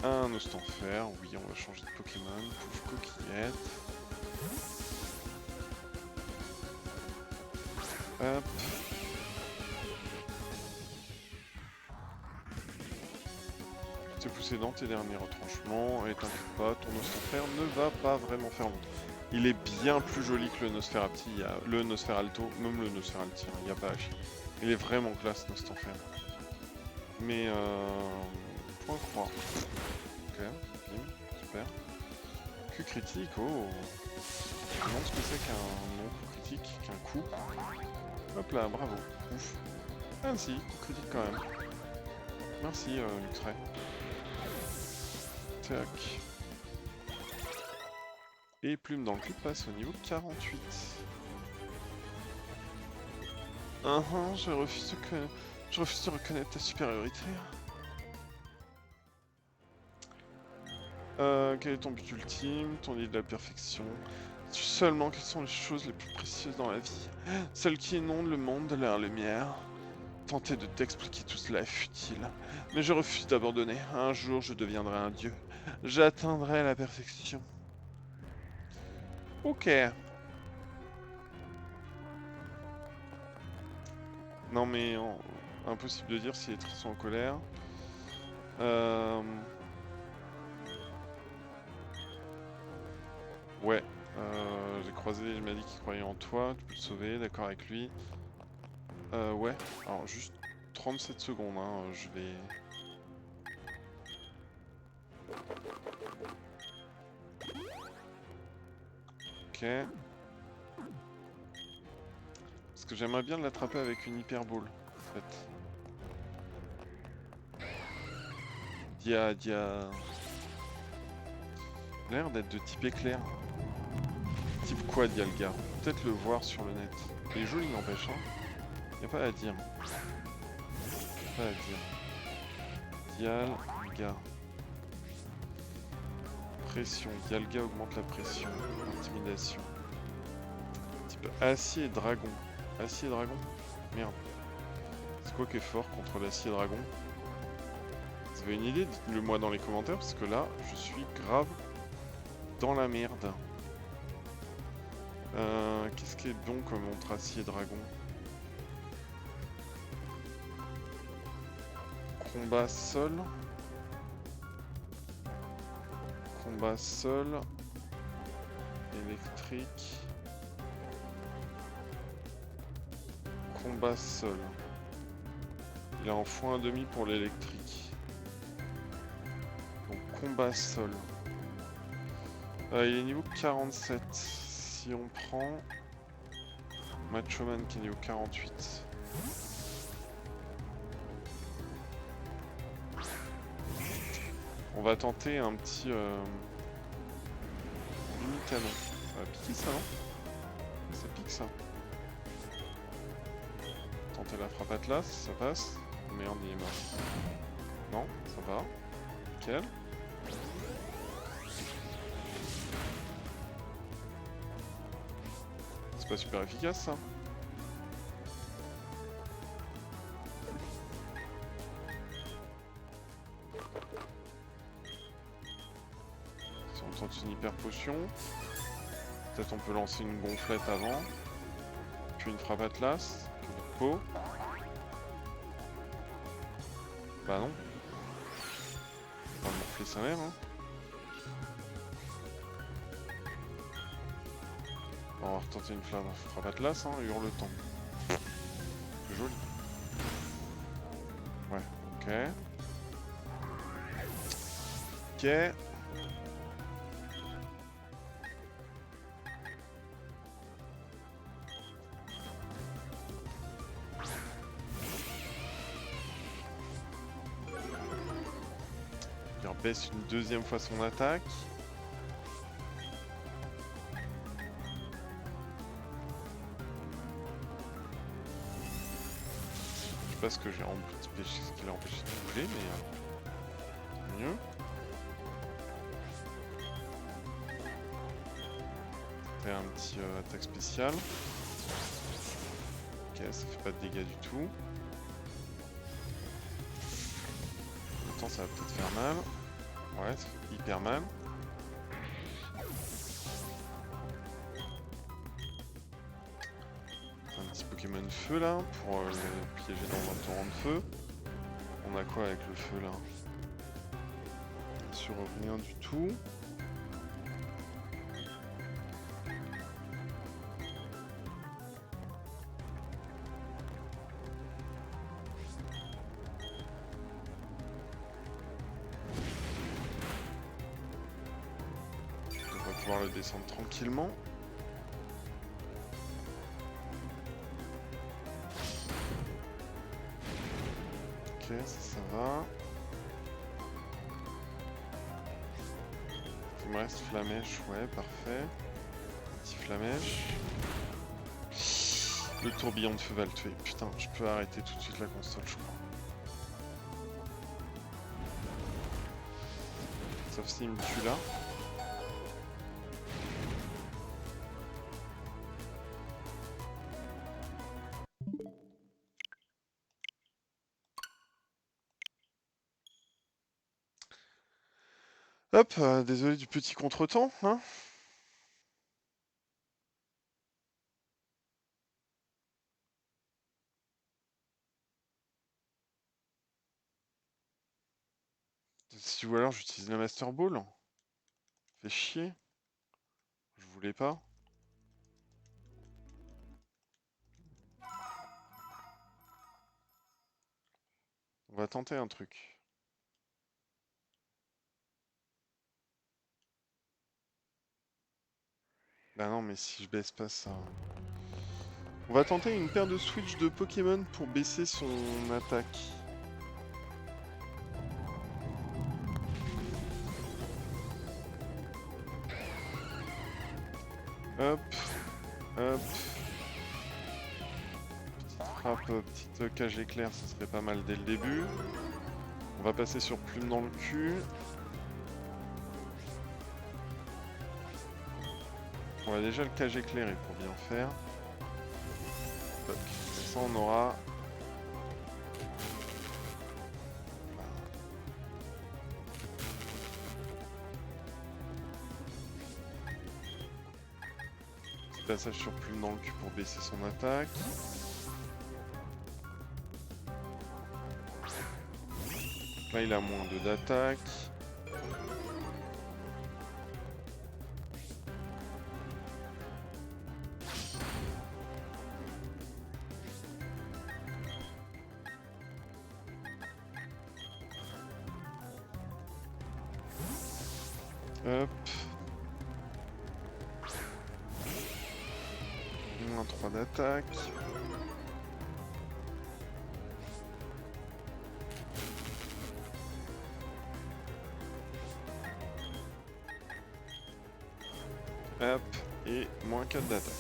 Speaker 1: 51. Un Ostenfer, oui, on va changer de Pokémon. Pouf, coquillette. Hop. Te pousser dans tes derniers retranchements, et t'inquiète pas, ton Ostenfer ne va pas vraiment faire long. Il est bien plus joli que le Nosferapti, le Nosferalto, même le Nosferalti, il n'y a pas à chier. Il est vraiment classe, Ostenfer. Mais point croix. Ok, bim, super. Coup critique, oh. Je me demande ce que c'est qu'un non-coup critique, qu'un coup. Hop là, bravo, ouf. Ah si, coup critique quand même. Merci, Luxray. Tac. Et Plume dans le cul passe au niveau 48. Je refuse de reconnaître ta supériorité. Quel est ton but ultime, ton idée de la perfection? Seulement, quelles sont les choses les plus précieuses dans la vie? Celles qui inondent le monde de leur lumière. Tenter de t'expliquer tout cela est futile. Mais je refuse d'abandonner. Un jour, je deviendrai un dieu. J'atteindrai la perfection. Ok. Non mais impossible de dire si les traits sont en colère. Ouais. J'ai croisé, il m'a dit qu'il croyait en toi, tu peux le sauver, d'accord avec lui. Ouais. Alors juste 37 secondes, hein, je vais... Ok. Parce que j'aimerais bien l'attraper avec une Hyper Ball, en fait. Dia... L'air d'être de type éclair. Type quoi, Dialga? Peut-être le voir sur le net. Il est joli, n'empêche, hein. Y'a pas à dire. Pas à dire. Dialga. Pression. Dialga augmente la pression. Intimidation. Type acier et dragon. Acier et dragon? Merde. C'est quoi qui est fort contre l'acier et dragon? Vous avez une idée? Dites-le moi dans les commentaires parce que là, je suis grave dans la merde. Qu'est-ce qui est bon comme entre acier et dragon? Combat sol. Combat sol. Électrique. Combat sol. Il est en x1,5 pour l'électrique. Donc combat sol. Il est niveau 47. Si on prend Machoman qui est niveau 48. On va tenter un petit mini-canon. Ça va piquer ça, non? Ça pique ça. Tenter la frappe Atlas, ça passe. Merde, il est mort. Non, ça va. Nickel. C'est pas super efficace ça. Si on tente une hyper potion, peut-être on peut lancer une gonflette avant. Puis une frappe Atlas. Peau. Bah non. On va morfler sa mère, hein. On va retenter une frappe Atlas, hein, hurle le temps. C'est joli. Ouais, ok. Ok. Il baisse une deuxième fois son attaque. Je sais pas ce que j'ai empêché, ce qu'il a empêché de bouger, mais mieux. Faire un petit attaque spéciale. Ok, ça fait pas de dégâts du tout. ça va peut-être faire mal. Ouais, ça fait hyper mal. Un petit Pokémon feu là, pour le piéger dans un torrent de feu. On a quoi avec le feu là? Sur rien du tout. On va pouvoir le descendre tranquillement. Ok, ça va. Il me reste Flamèche, ouais, parfait. Petit Flamèche. Le tourbillon de feu va le tuer. Putain, je peux arrêter tout de suite la console, je crois. Sauf s'il me tue là. Hop, désolé du petit contretemps, hein. Si ou alors j'utilise la Master Ball. Fait chier. Je voulais pas. On va tenter un truc. Bah non, mais si je baisse pas ça... On va tenter une paire de switch de Pokémon pour baisser son attaque. Hop, hop. Petite frappe, petite cage éclair, ça serait pas mal dès le début. On va passer sur plume dans le cul. On va déjà le cage éclairé pour bien faire. Toc. Comme ça on aura... Petit passage sur plume dans le cul pour baisser son attaque. Là il a moins 2 d'attaque. Hop. Moins 3 d'attaque. Hop. Et moins 4 d'attaque.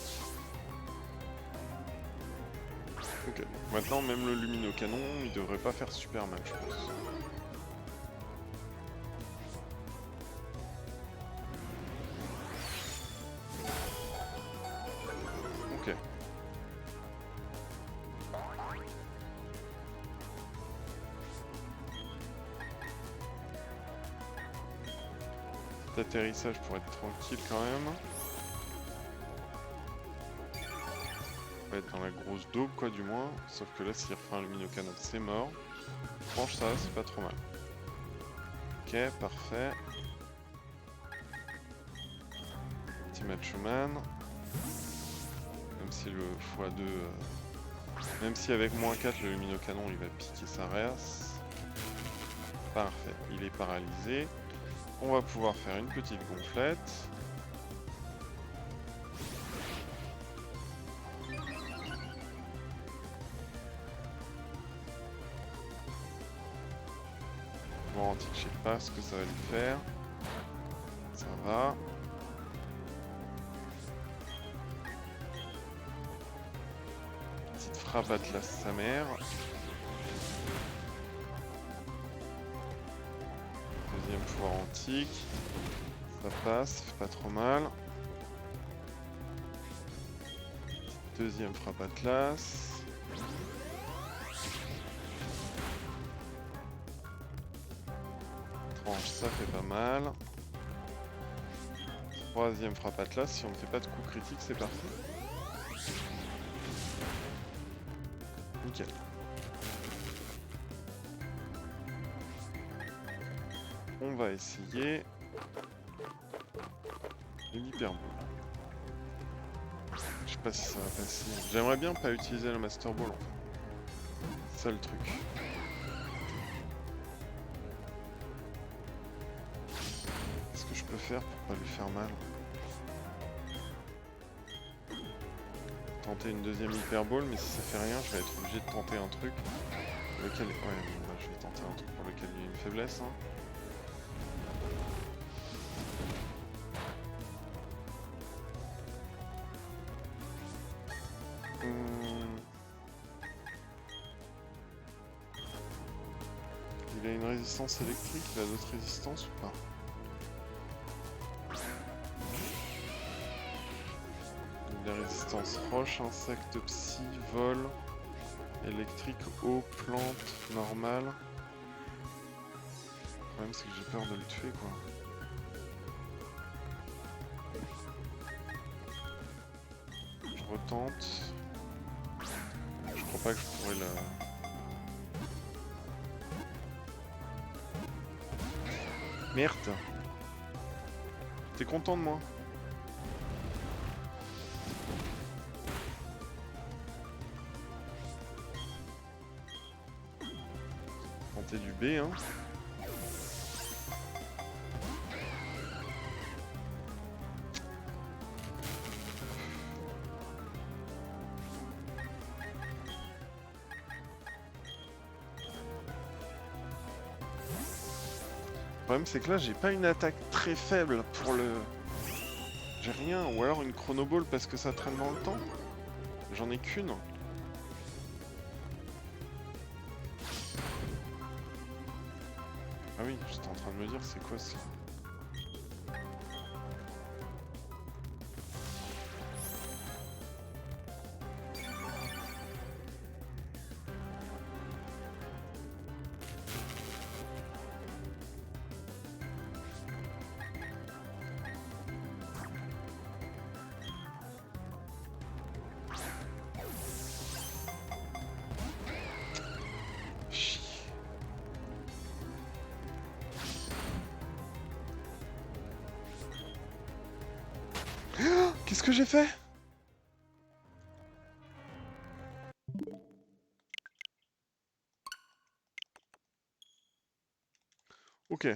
Speaker 1: Ok. Maintenant même le lumino-canon, il devrait pas faire super mal je pense. Ok. Petit atterrissage pour être tranquille quand même. On va être dans la grosse daube quoi du moins. Sauf que là s'il refait un lumino-canon c'est mort. Franchement ça c'est pas trop mal. Ok, parfait. Petit Machoman. Même si le x2... Même si avec moins 4 le lumino-canon il va piquer sa race. Parfait, il est paralysé. On va pouvoir faire une petite gonflette. Bon, je sais pas ce que ça va lui faire. Ça va. Petite frappe Atlas sa mère. Deuxième pouvoir antique. Ça passe, fait pas trop mal. Deuxième frappe Atlas. revanche, ça fait pas mal. Troisième frappe Atlas, si on ne fait pas de coup critique, c'est parti. Nickel. On va essayer une hyperboule. Je sais pas si ça va passer. J'aimerais bien pas utiliser la Master Ball en fait. C'est ça le truc. Qu'est-ce que je peux faire pour pas lui faire mal? Tenter une deuxième hyperball, mais si ça fait rien, je vais être obligé de tenter un truc pour lequel... Ouais, bon, là, je vais tenter un truc pour lequel il y a une faiblesse. Hein. Il a une résistance électrique, il a d'autres résistances ou pas? La résistance roche, insecte, psy, vol, électrique, eau, plante, normale. Le problème c'est que j'ai peur de le tuer quoi. Je retente. Je crois pas que je pourrais la... Merde! T'es content de moi? Tenter du B, hein. Le problème c'est que là j'ai pas une attaque très faible pour le... J'ai rien, ou alors une chronoball parce que ça traîne dans le temps. J'en ai qu'une. Ah oui, j'étais en train de me dire c'est quoi ça? Qu'est-ce que j'ai fait? Ok.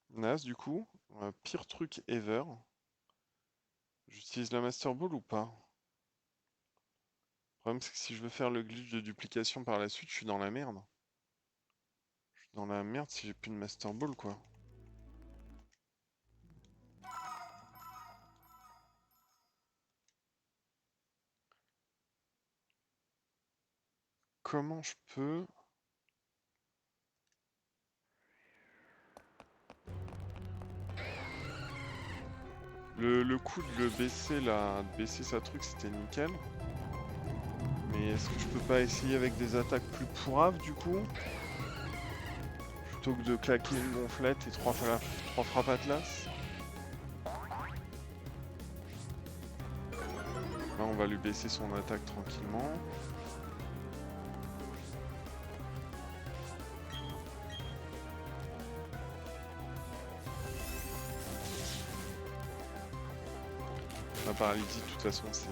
Speaker 1: Naze du coup. Pire truc ever. J'utilise la Master Ball ou pas? Le problème c'est que si je veux faire le glitch de duplication par la suite, je suis dans la merde. Je suis dans la merde si j'ai plus de Master Ball quoi. Comment je peux... Le coup de le baisser là, de baisser sa truc, c'était nickel. Mais est-ce que je peux pas essayer avec des attaques plus pourraves du coup? Plutôt que de claquer une gonflette et trois frappes Atlas? Là on va lui baisser son attaque tranquillement. La paralysie de toute façon c'est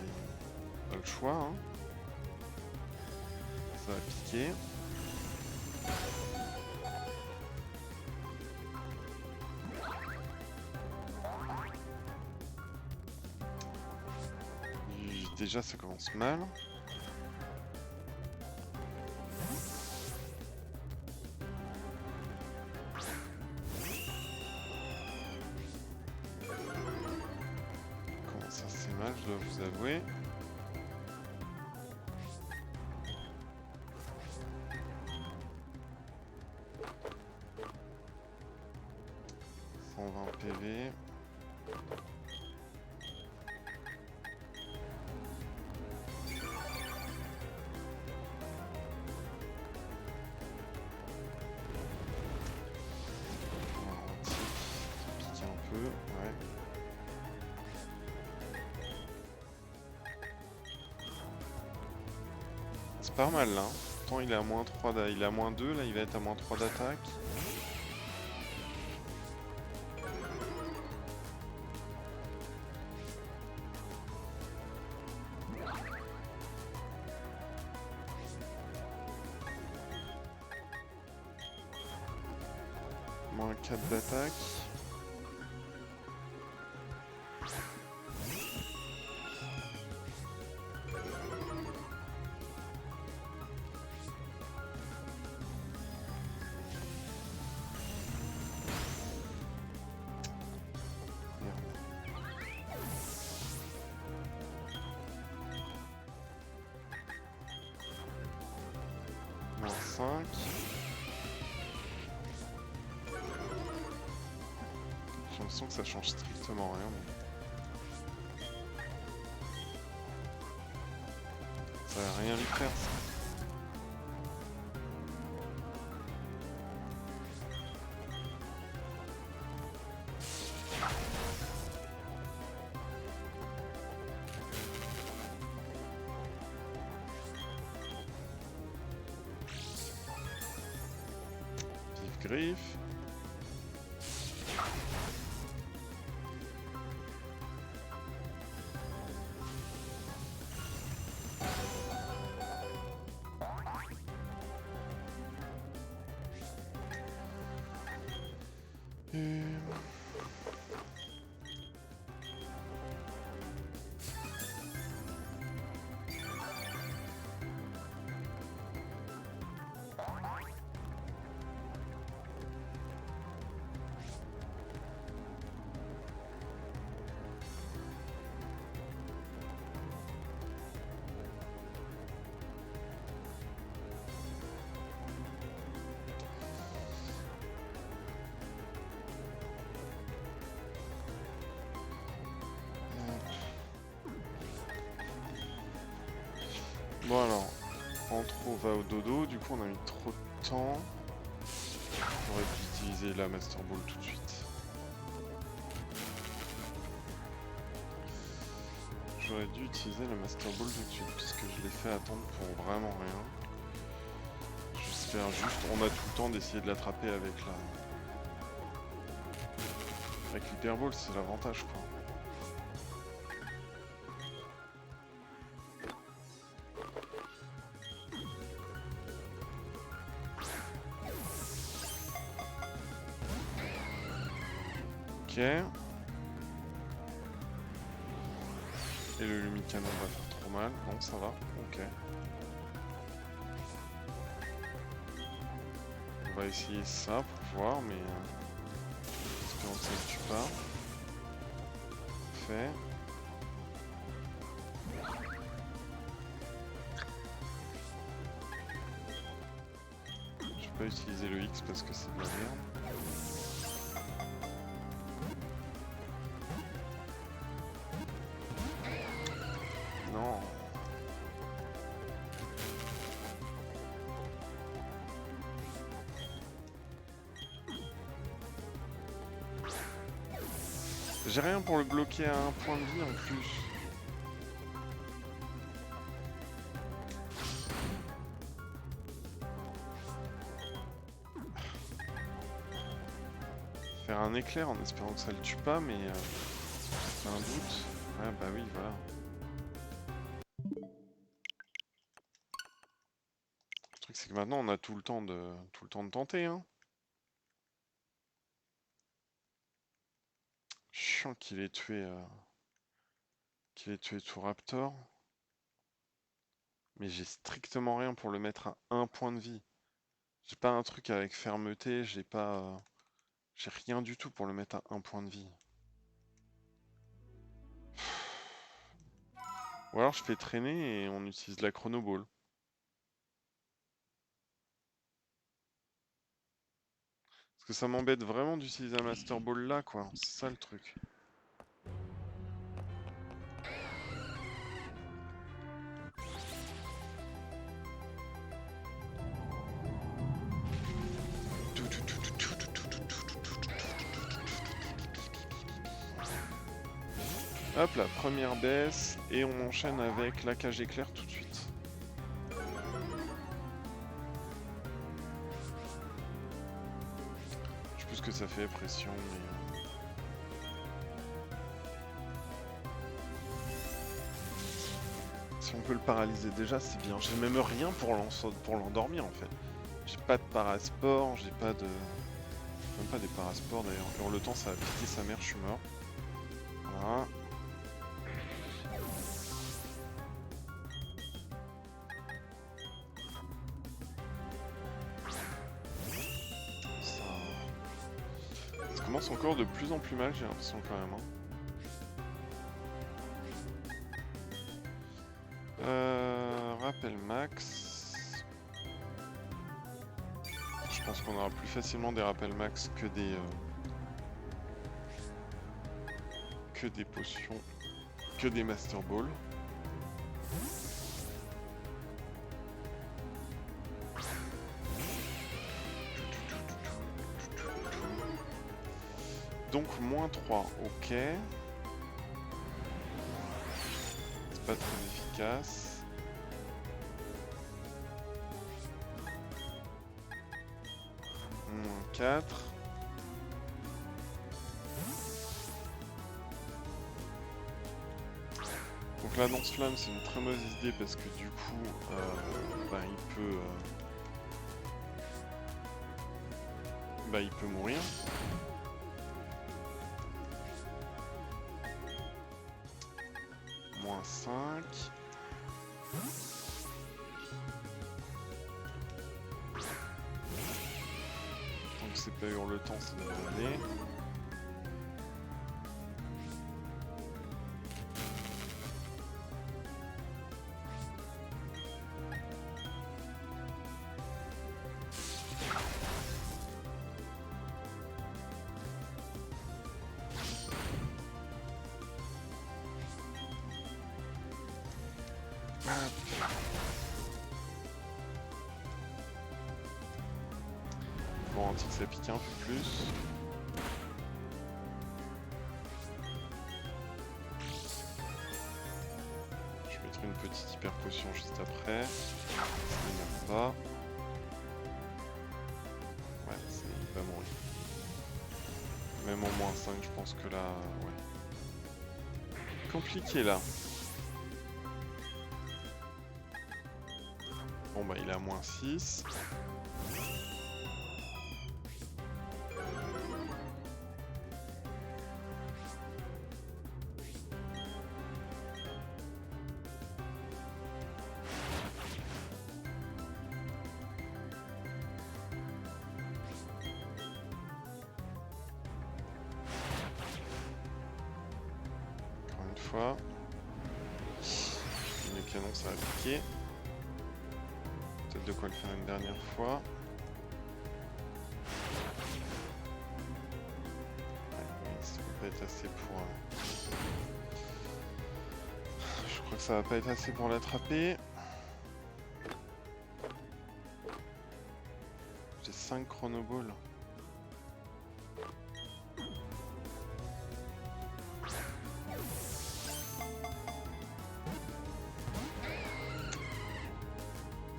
Speaker 1: pas le choix. Hein. Ça va piquer. Déjà ça commence mal. Comment ça c'est mal, je dois vous avouer. PV. C'est pas mal là. Pourtant il est à moins 3 il est à moins 2, là il va être à moins 3 d'attaque. Moins 4 d'attaque. Moins 5. J'ai l'impression que ça change strictement rien. Mais... ça va rien lui faire ça. Vive griffe. Bon alors, Antro va au dodo, du coup on a mis trop de temps. J'aurais dû utiliser la Master Ball tout de suite. J'aurais dû utiliser la Master Ball tout de suite, puisque je l'ai fait attendre pour vraiment rien. J'espère juste, on a tout le temps d'essayer de l'attraper avec la... avec l'Hyper Ball, c'est l'avantage quoi. Ok. Et le Lumicanon va faire trop mal. Non, ça va. Ok. On va essayer ça pour voir, mais... espérons que ça ne tue pas. Fait. Je vais pas utiliser le X parce que c'est de la merde. Non. J'ai rien pour le bloquer à un point de vie en plus. Faire un éclair en espérant que ça le tue pas, mais c'est un doute. Ah bah oui, voilà. Le truc c'est que maintenant on a tout le temps de tenter, hein. Chiant qu'il ait tué tout Raptor. Mais j'ai strictement rien pour le mettre à un point de vie. J'ai pas un truc avec fermeté, j'ai pas... j'ai rien du tout pour le mettre à un point de vie. Ou alors je fais traîner et on utilise la chronoball. Parce que ça m'embête vraiment d'utiliser la Master Ball là, quoi. C'est ça le truc. Hop là, première baisse, et on enchaîne avec la cage éclair tout de suite. ce que ça fait, pression, mais... Si on peut le paralyser déjà, c'est bien. J'ai même rien pour l'endormir en fait. J'ai pas de parasport, j'ai pas de... Même pas des parasports d'ailleurs. Alors le temps ça a piqué sa mère, je suis mort. Voilà. Ça commence encore de plus en plus mal, j'ai l'impression quand même. Hein. Rappel max. Je pense qu'on aura plus facilement des rappels max que des potions, que des Master Balls. Donc moins 3, ok. C'est pas très efficace. Moins 4. Donc la lance-flamme c'est une très mauvaise idée parce que du coup il peut mourir. Moins 5. Tant que c'est pas hurletant, ça devrait aller. Bon, un tic ça pique un peu plus. Je mettrai une petite hyper potion juste après. Ça n'énerve pas. Ouais, il va mourir. Même en moins 5, je pense que là, ouais. Compliqué là. Bon bah il est à moins 6. Encore une fois. Le canon ça va piquer. Peut-être de quoi le faire une dernière fois. Ça va pas être assez pour... Je crois que ça va pas être assez pour l'attraper. J'ai 5 chronoballs.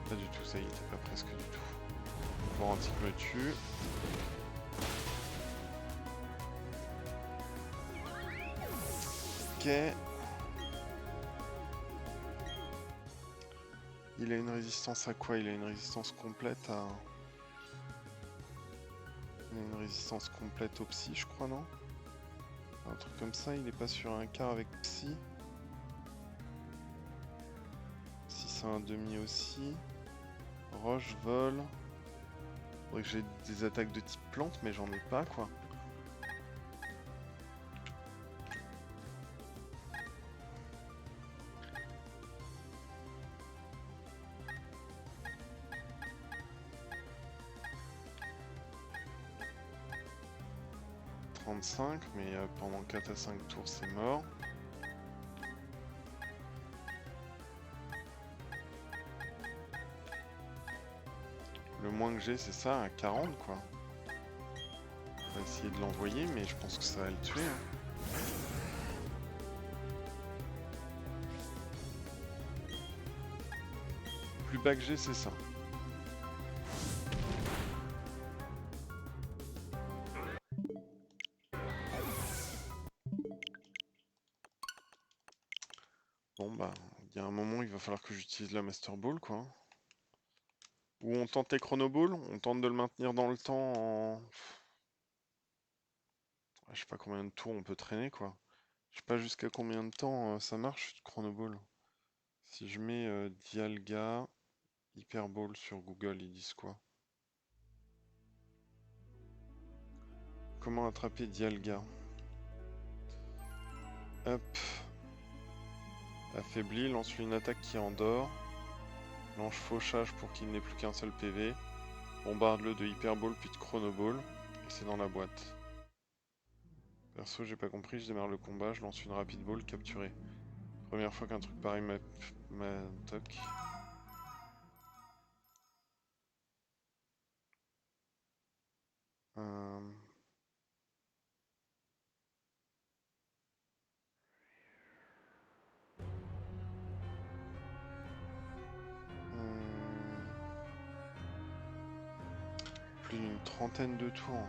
Speaker 1: Pas du tout, ça y était pas presque du tout. Bon, un tic me tue. Ok. Il a une résistance à quoi? Il a une résistance complète à... Il a une résistance complète au psy, je crois, non? Un truc comme ça, il est pas sur un quart avec psy. Si c'est un demi aussi. Roche, vol. Faudrait que j'ai des attaques de type plante, mais j'en ai pas, quoi. Mais pendant 4 à 5 tours c'est mort. Le moins que j'ai c'est ça, à 40 quoi. On va essayer de l'envoyer mais je pense que ça va le tuer. Hein. Le plus bas que j'ai c'est ça. moment, il va falloir que j'utilise la Master Ball, quoi. Ou on tente les Chrono Balls, on tente de le maintenir dans le temps en... Je sais pas combien de tours on peut traîner, quoi. Je sais pas jusqu'à combien de temps ça marche, Chrono Ball. Si je mets Dialga, Hyper Ball sur Google, ils disent quoi? Comment attraper Dialga? Hop. Affaibli, lance-lui une attaque qui endort. Lance fauchage pour qu'il n'ait plus qu'un seul PV. Bombarde-le de Hyper Ball puis de Chrono Ball. Et c'est dans la boîte. Perso, j'ai pas compris, je démarre le combat, je lance une rapide ball capturée. Première fois qu'un truc pareil m'attaque. Euh... Plus d'une trentaine de tours.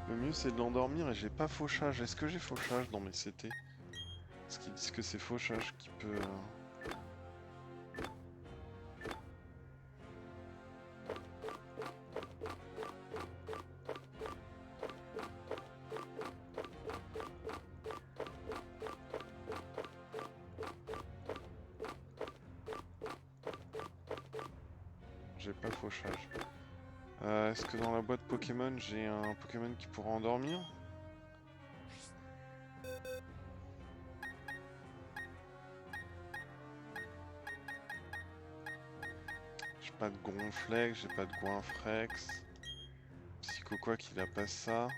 Speaker 1: Le mieux c'est de l'endormir et j'ai pas fauchage. Est-ce que j'ai fauchage dans mes CT? Est-ce qu'ils disent que c'est fauchage qui peut... J'ai pas fauchage. Est-ce que dans la boîte Pokémon, j'ai un Pokémon qui pourra endormir? J'ai pas de Gronflex, j'ai pas de Goinfrex. Psychoquack, il a pas ça.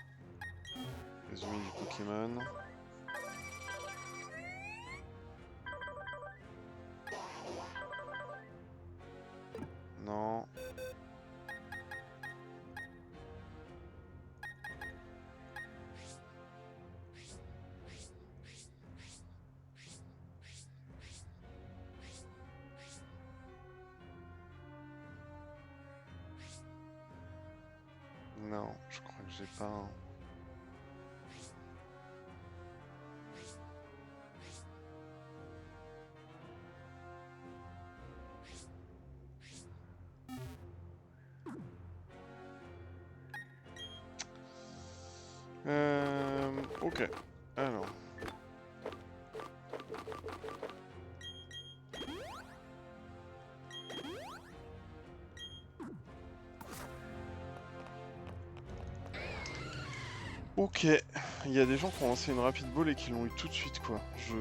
Speaker 1: Résumé du Pokémon. Non. Non, je crois que j'ai pas un... Ok. Alors. Ok. Il y a des gens qui ont lancé une rapide ball et qui l'ont eu tout de suite, quoi. Je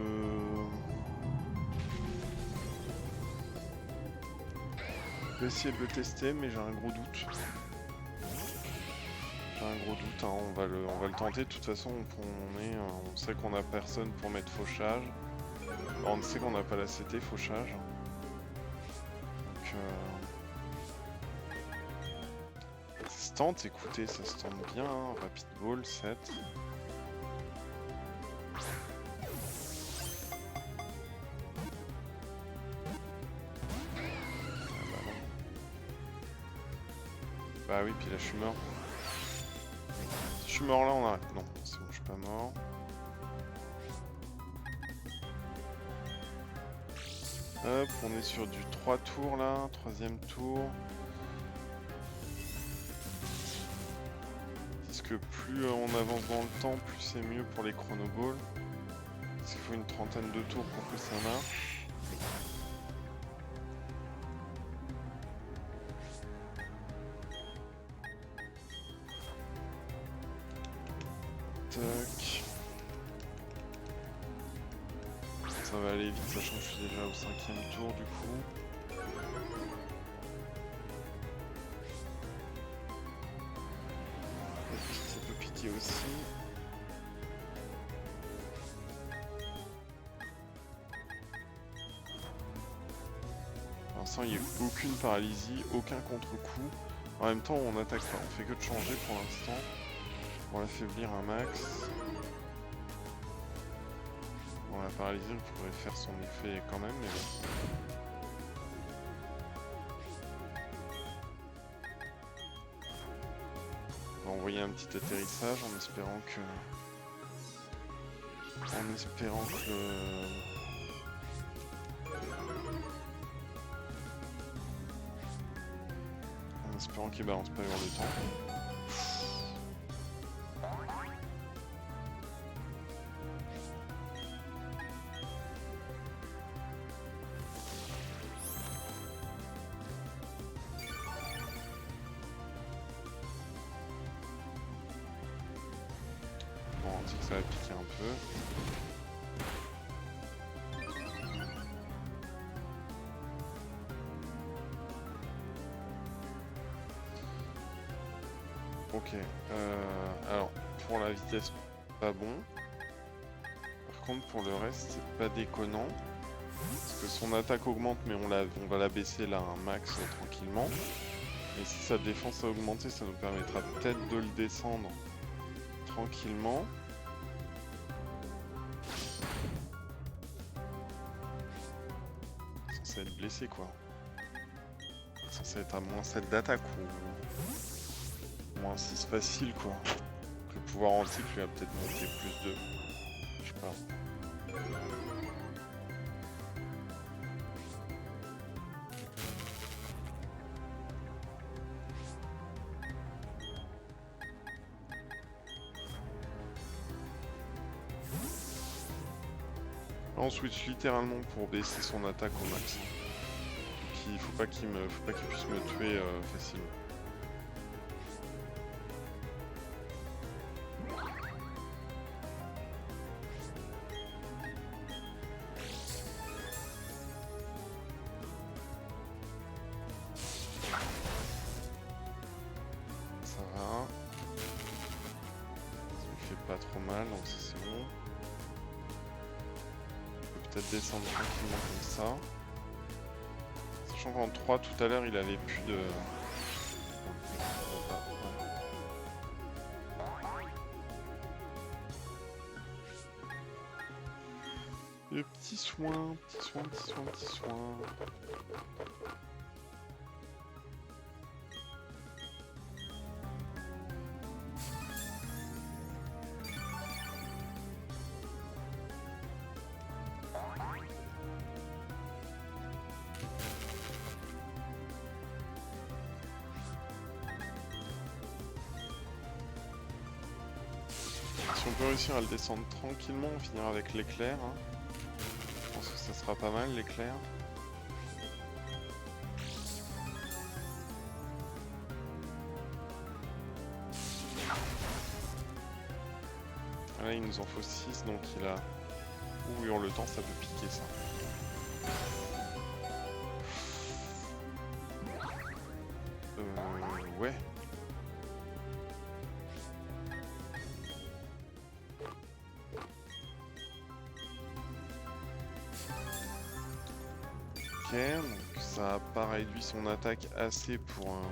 Speaker 1: vais essayer de le tester, mais j'ai un gros doute. J'ai un gros doute, hein. On va le tenter. De toute façon, on sait qu'on a personne pour mettre fauchage. On sait qu'on n'a pas la CT fauchage. Donc, ça se tente, écoutez, ça se tente bien. Hein. Rapid ball, 7. Bah oui, puis là je suis mort. Si je suis mort là, on arrête. Non, c'est bon, je suis pas mort. Hop, on est sur du 3 tours là, 3ème tour. Parce que plus on avance dans le temps, plus c'est mieux pour les chronoballs. Parce qu'il faut une trentaine de tours pour que ça marche. Tac. Ça va aller vite, sachant que je suis déjà au 5ème tour du coup. Ça peut piquer aussi. Pour l'instant, il n'y a aucune paralysie, aucun contre-coup. En même temps, on n'attaque pas, on fait que de changer pour l'instant. Pour l'affaiblir un max. Bon, la paralysie, elle pourrait faire son effet quand même, mais bon. Bon, envoyer un petit atterrissage en espérant que... En espérant qu'il balance pas Hurletemps. Bon, on dit que ça va piquer un peu. Ok, alors pour la vitesse, pas bon. Par contre, pour le reste, c'est pas déconnant. Parce que son attaque augmente, mais on va la baisser là un max tranquillement. Et si sa défense a augmenté, ça nous permettra peut-être de le descendre tranquillement. Censé être blessé quoi. Censé être à moins 7 d'attaque ou moins 6 facile quoi. Donc le pouvoir antique lui a peut-être monté plus de... Je sais pas. Là, on switch littéralement pour baisser son attaque au max. Il faut pas qu'il puisse me tuer facilement. Ça va. Ça lui fait pas trop mal, donc ça c'est bon. On peut peut-être descendre tranquillement comme ça. Sachant qu'en 3 tout à l'heure il avait plus de... De petits soins, petits soins, petits soins, petits soins. Si on peut réussir à le descendre tranquillement, on finira avec l'éclair. Hein. Je pense que ça sera pas mal l'éclair. Là il nous en faut 6 donc il a... Ouh, Hurletemps ça peut piquer ça. Ouais. Ok, donc ça a pas réduit son attaque assez pour un...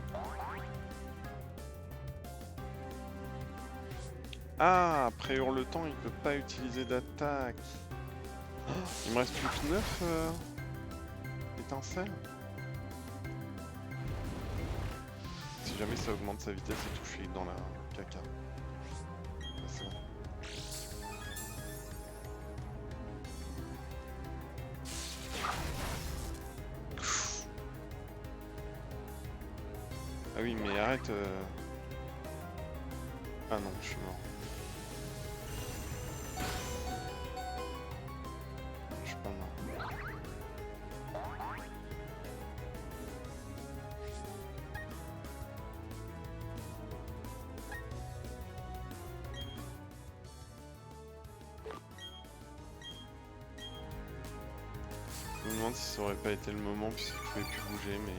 Speaker 1: Ah, après Hurletemps, il peut pas utiliser d'attaque. Oh, il me reste plus que 9 étincelles. Si jamais ça augmente sa vitesse et tout, je suis dans la caca. Ah, c'est bon. Ah oui, mais arrête. Ah non, je suis mort. Je suis pas mort. Je me demande si ça aurait pas été le moment puisqu'il pouvait plus bouger, mais...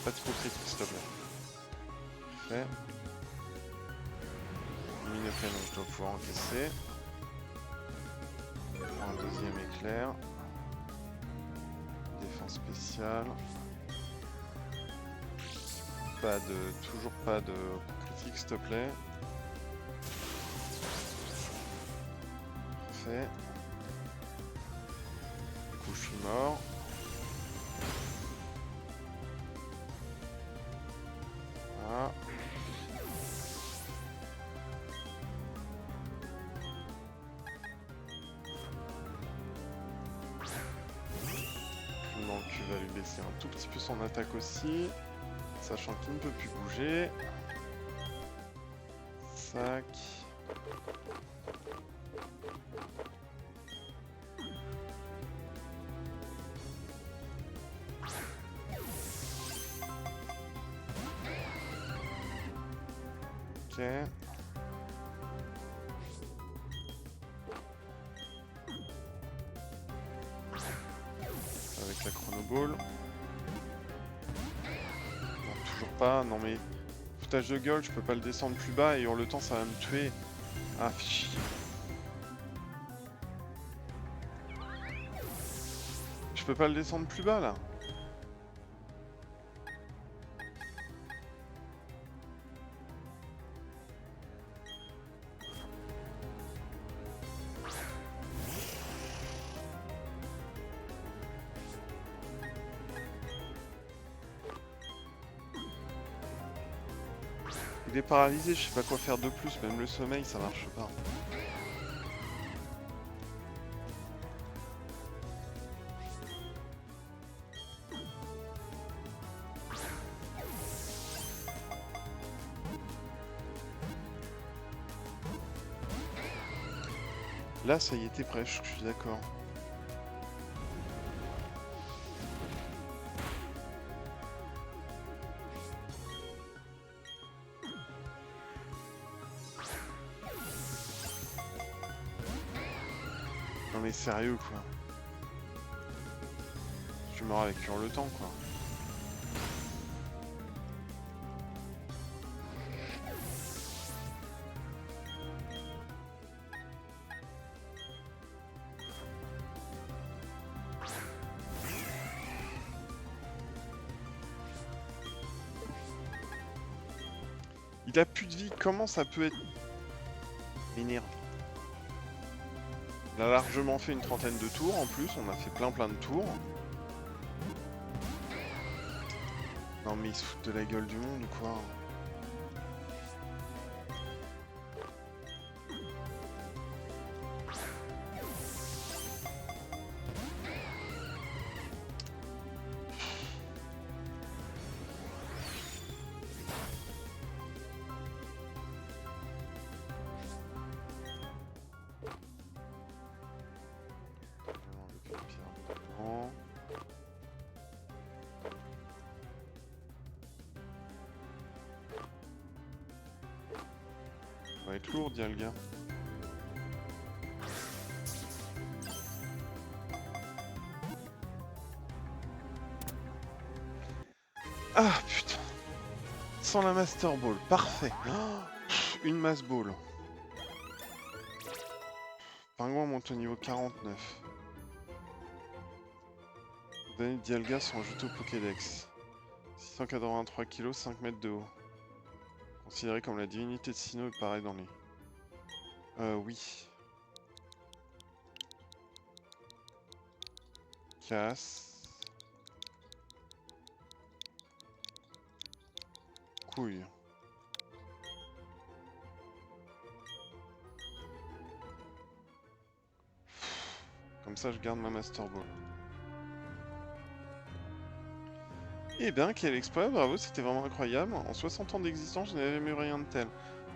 Speaker 1: Pas trop critique s'il te plaît. Parfait. Minocanon, donc je dois pouvoir encaisser. Un deuxième éclair. Défense spéciale. Toujours pas de critique s'il te plaît. parfait. Du coup, je suis mort. Voilà. Donc, tu vas lui laisser un tout petit peu son attaque aussi. Sachant qu'il ne peut plus bouger. Sac. Ok. Avec la chronoball. Non, toujours pas. Non mais... Foutage de gueule, je peux pas le descendre plus bas et Hurletemps ça va me tuer. Ah, fichi. Je peux pas le descendre plus bas là. Il est paralysé, je sais pas quoi faire de plus, même le sommeil ça marche pas. Là ça y était presque, je suis d'accord. Non mais sérieux quoi. Je suis mort avec Hurletemps quoi. Il a plus de vie, comment ça peut être... M'énerve. Il a largement fait une trentaine de tours en plus, on a fait plein de tours. Non mais ils se foutent de la gueule du monde ou quoi? Ça va être lourd, dit le gars. Ah putain. Sans la Master Ball, parfait. Oh, une Mass Ball. Pingouin monte au niveau 49. Données de Dialga sont ajoutées au Pokédex. 683 kg, 5 mètres de haut. Considéré comme la divinité de Sinnoh et paraît dans les... oui. Casse. Couille. Comme ça, je garde ma Master Ball. Eh bien, quel exploit, bravo, c'était vraiment incroyable. En 60 ans d'existence, je n'avais jamais eu rien de tel.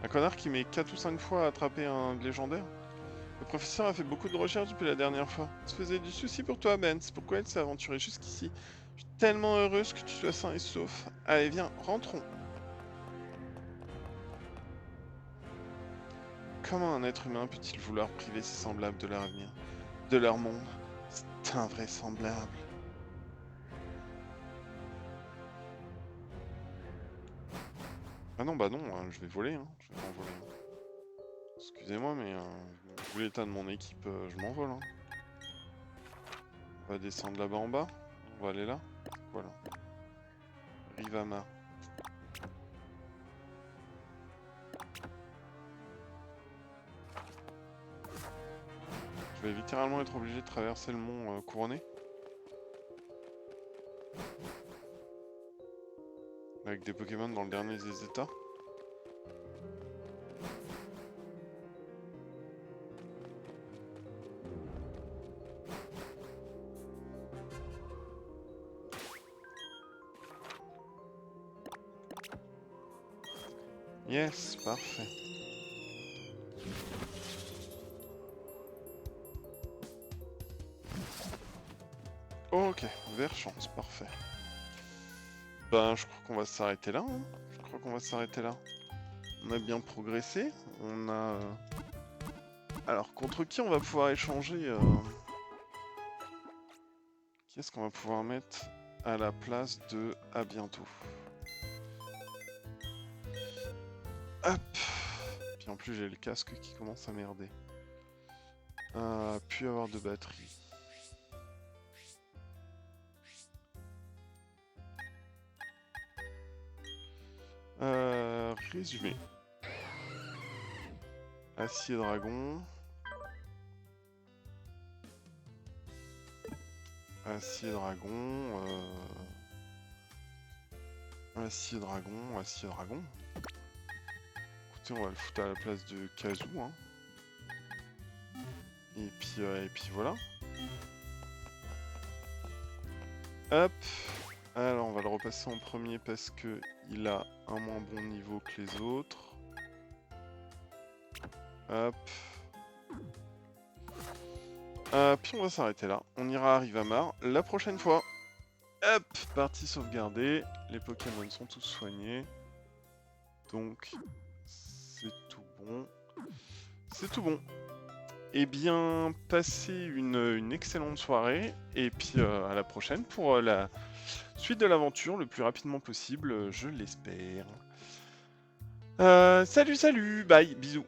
Speaker 1: Un connard qui met 4 ou 5 fois à attraper un légendaire. Le professeur a fait beaucoup de recherches depuis la dernière fois. Il se faisait du souci pour toi, Ben. C'est pourquoi il s'est aventuré jusqu'ici. Je suis tellement heureuse que tu sois sain et sauf. Allez, viens, rentrons. Comment un être humain peut-il vouloir priver ses semblables de leur avenir, de leur monde? C'est invraisemblable. Ah non, bah non, je vais voler, hein. Je vais m'envoler. Excusez-moi, mais vu l'état de mon équipe, je m'envole. Hein. On va descendre là-bas en bas. On va aller là. Voilà. Rivama. Je vais littéralement être obligé de traverser le mont couronné. Avec des Pokémon dans le dernier des états. Yes, parfait. Ok, vert chance, parfait. Ben, je crois qu'on va s'arrêter là. Hein. Je crois qu'on va s'arrêter là. On a bien progressé. On a... Alors, contre qui on va pouvoir échanger Qui est-ce qu'on va pouvoir mettre à la place de à bientôt? Hop. Puis en plus, j'ai le casque qui commence à merder. Puis avoir de batterie. Résumé. Acier dragon. Acier dragon. Acier dragon. Acier dragon. Écoutez, on va le foutre à la place de Kazoo. Hein. Et puis voilà. Hop. Alors on va le repasser en premier parce que il a un moins bon niveau que les autres. Hop. Puis on va s'arrêter là. On ira à Rivamar la prochaine fois. Hop, partie sauvegardée. Les Pokémon sont tous soignés. Donc, c'est tout bon. C'est tout bon. Eh bien, passez une excellente soirée. Et puis à la prochaine pour la suite de l'aventure le plus rapidement possible, je l'espère. Salut, bye, bisous.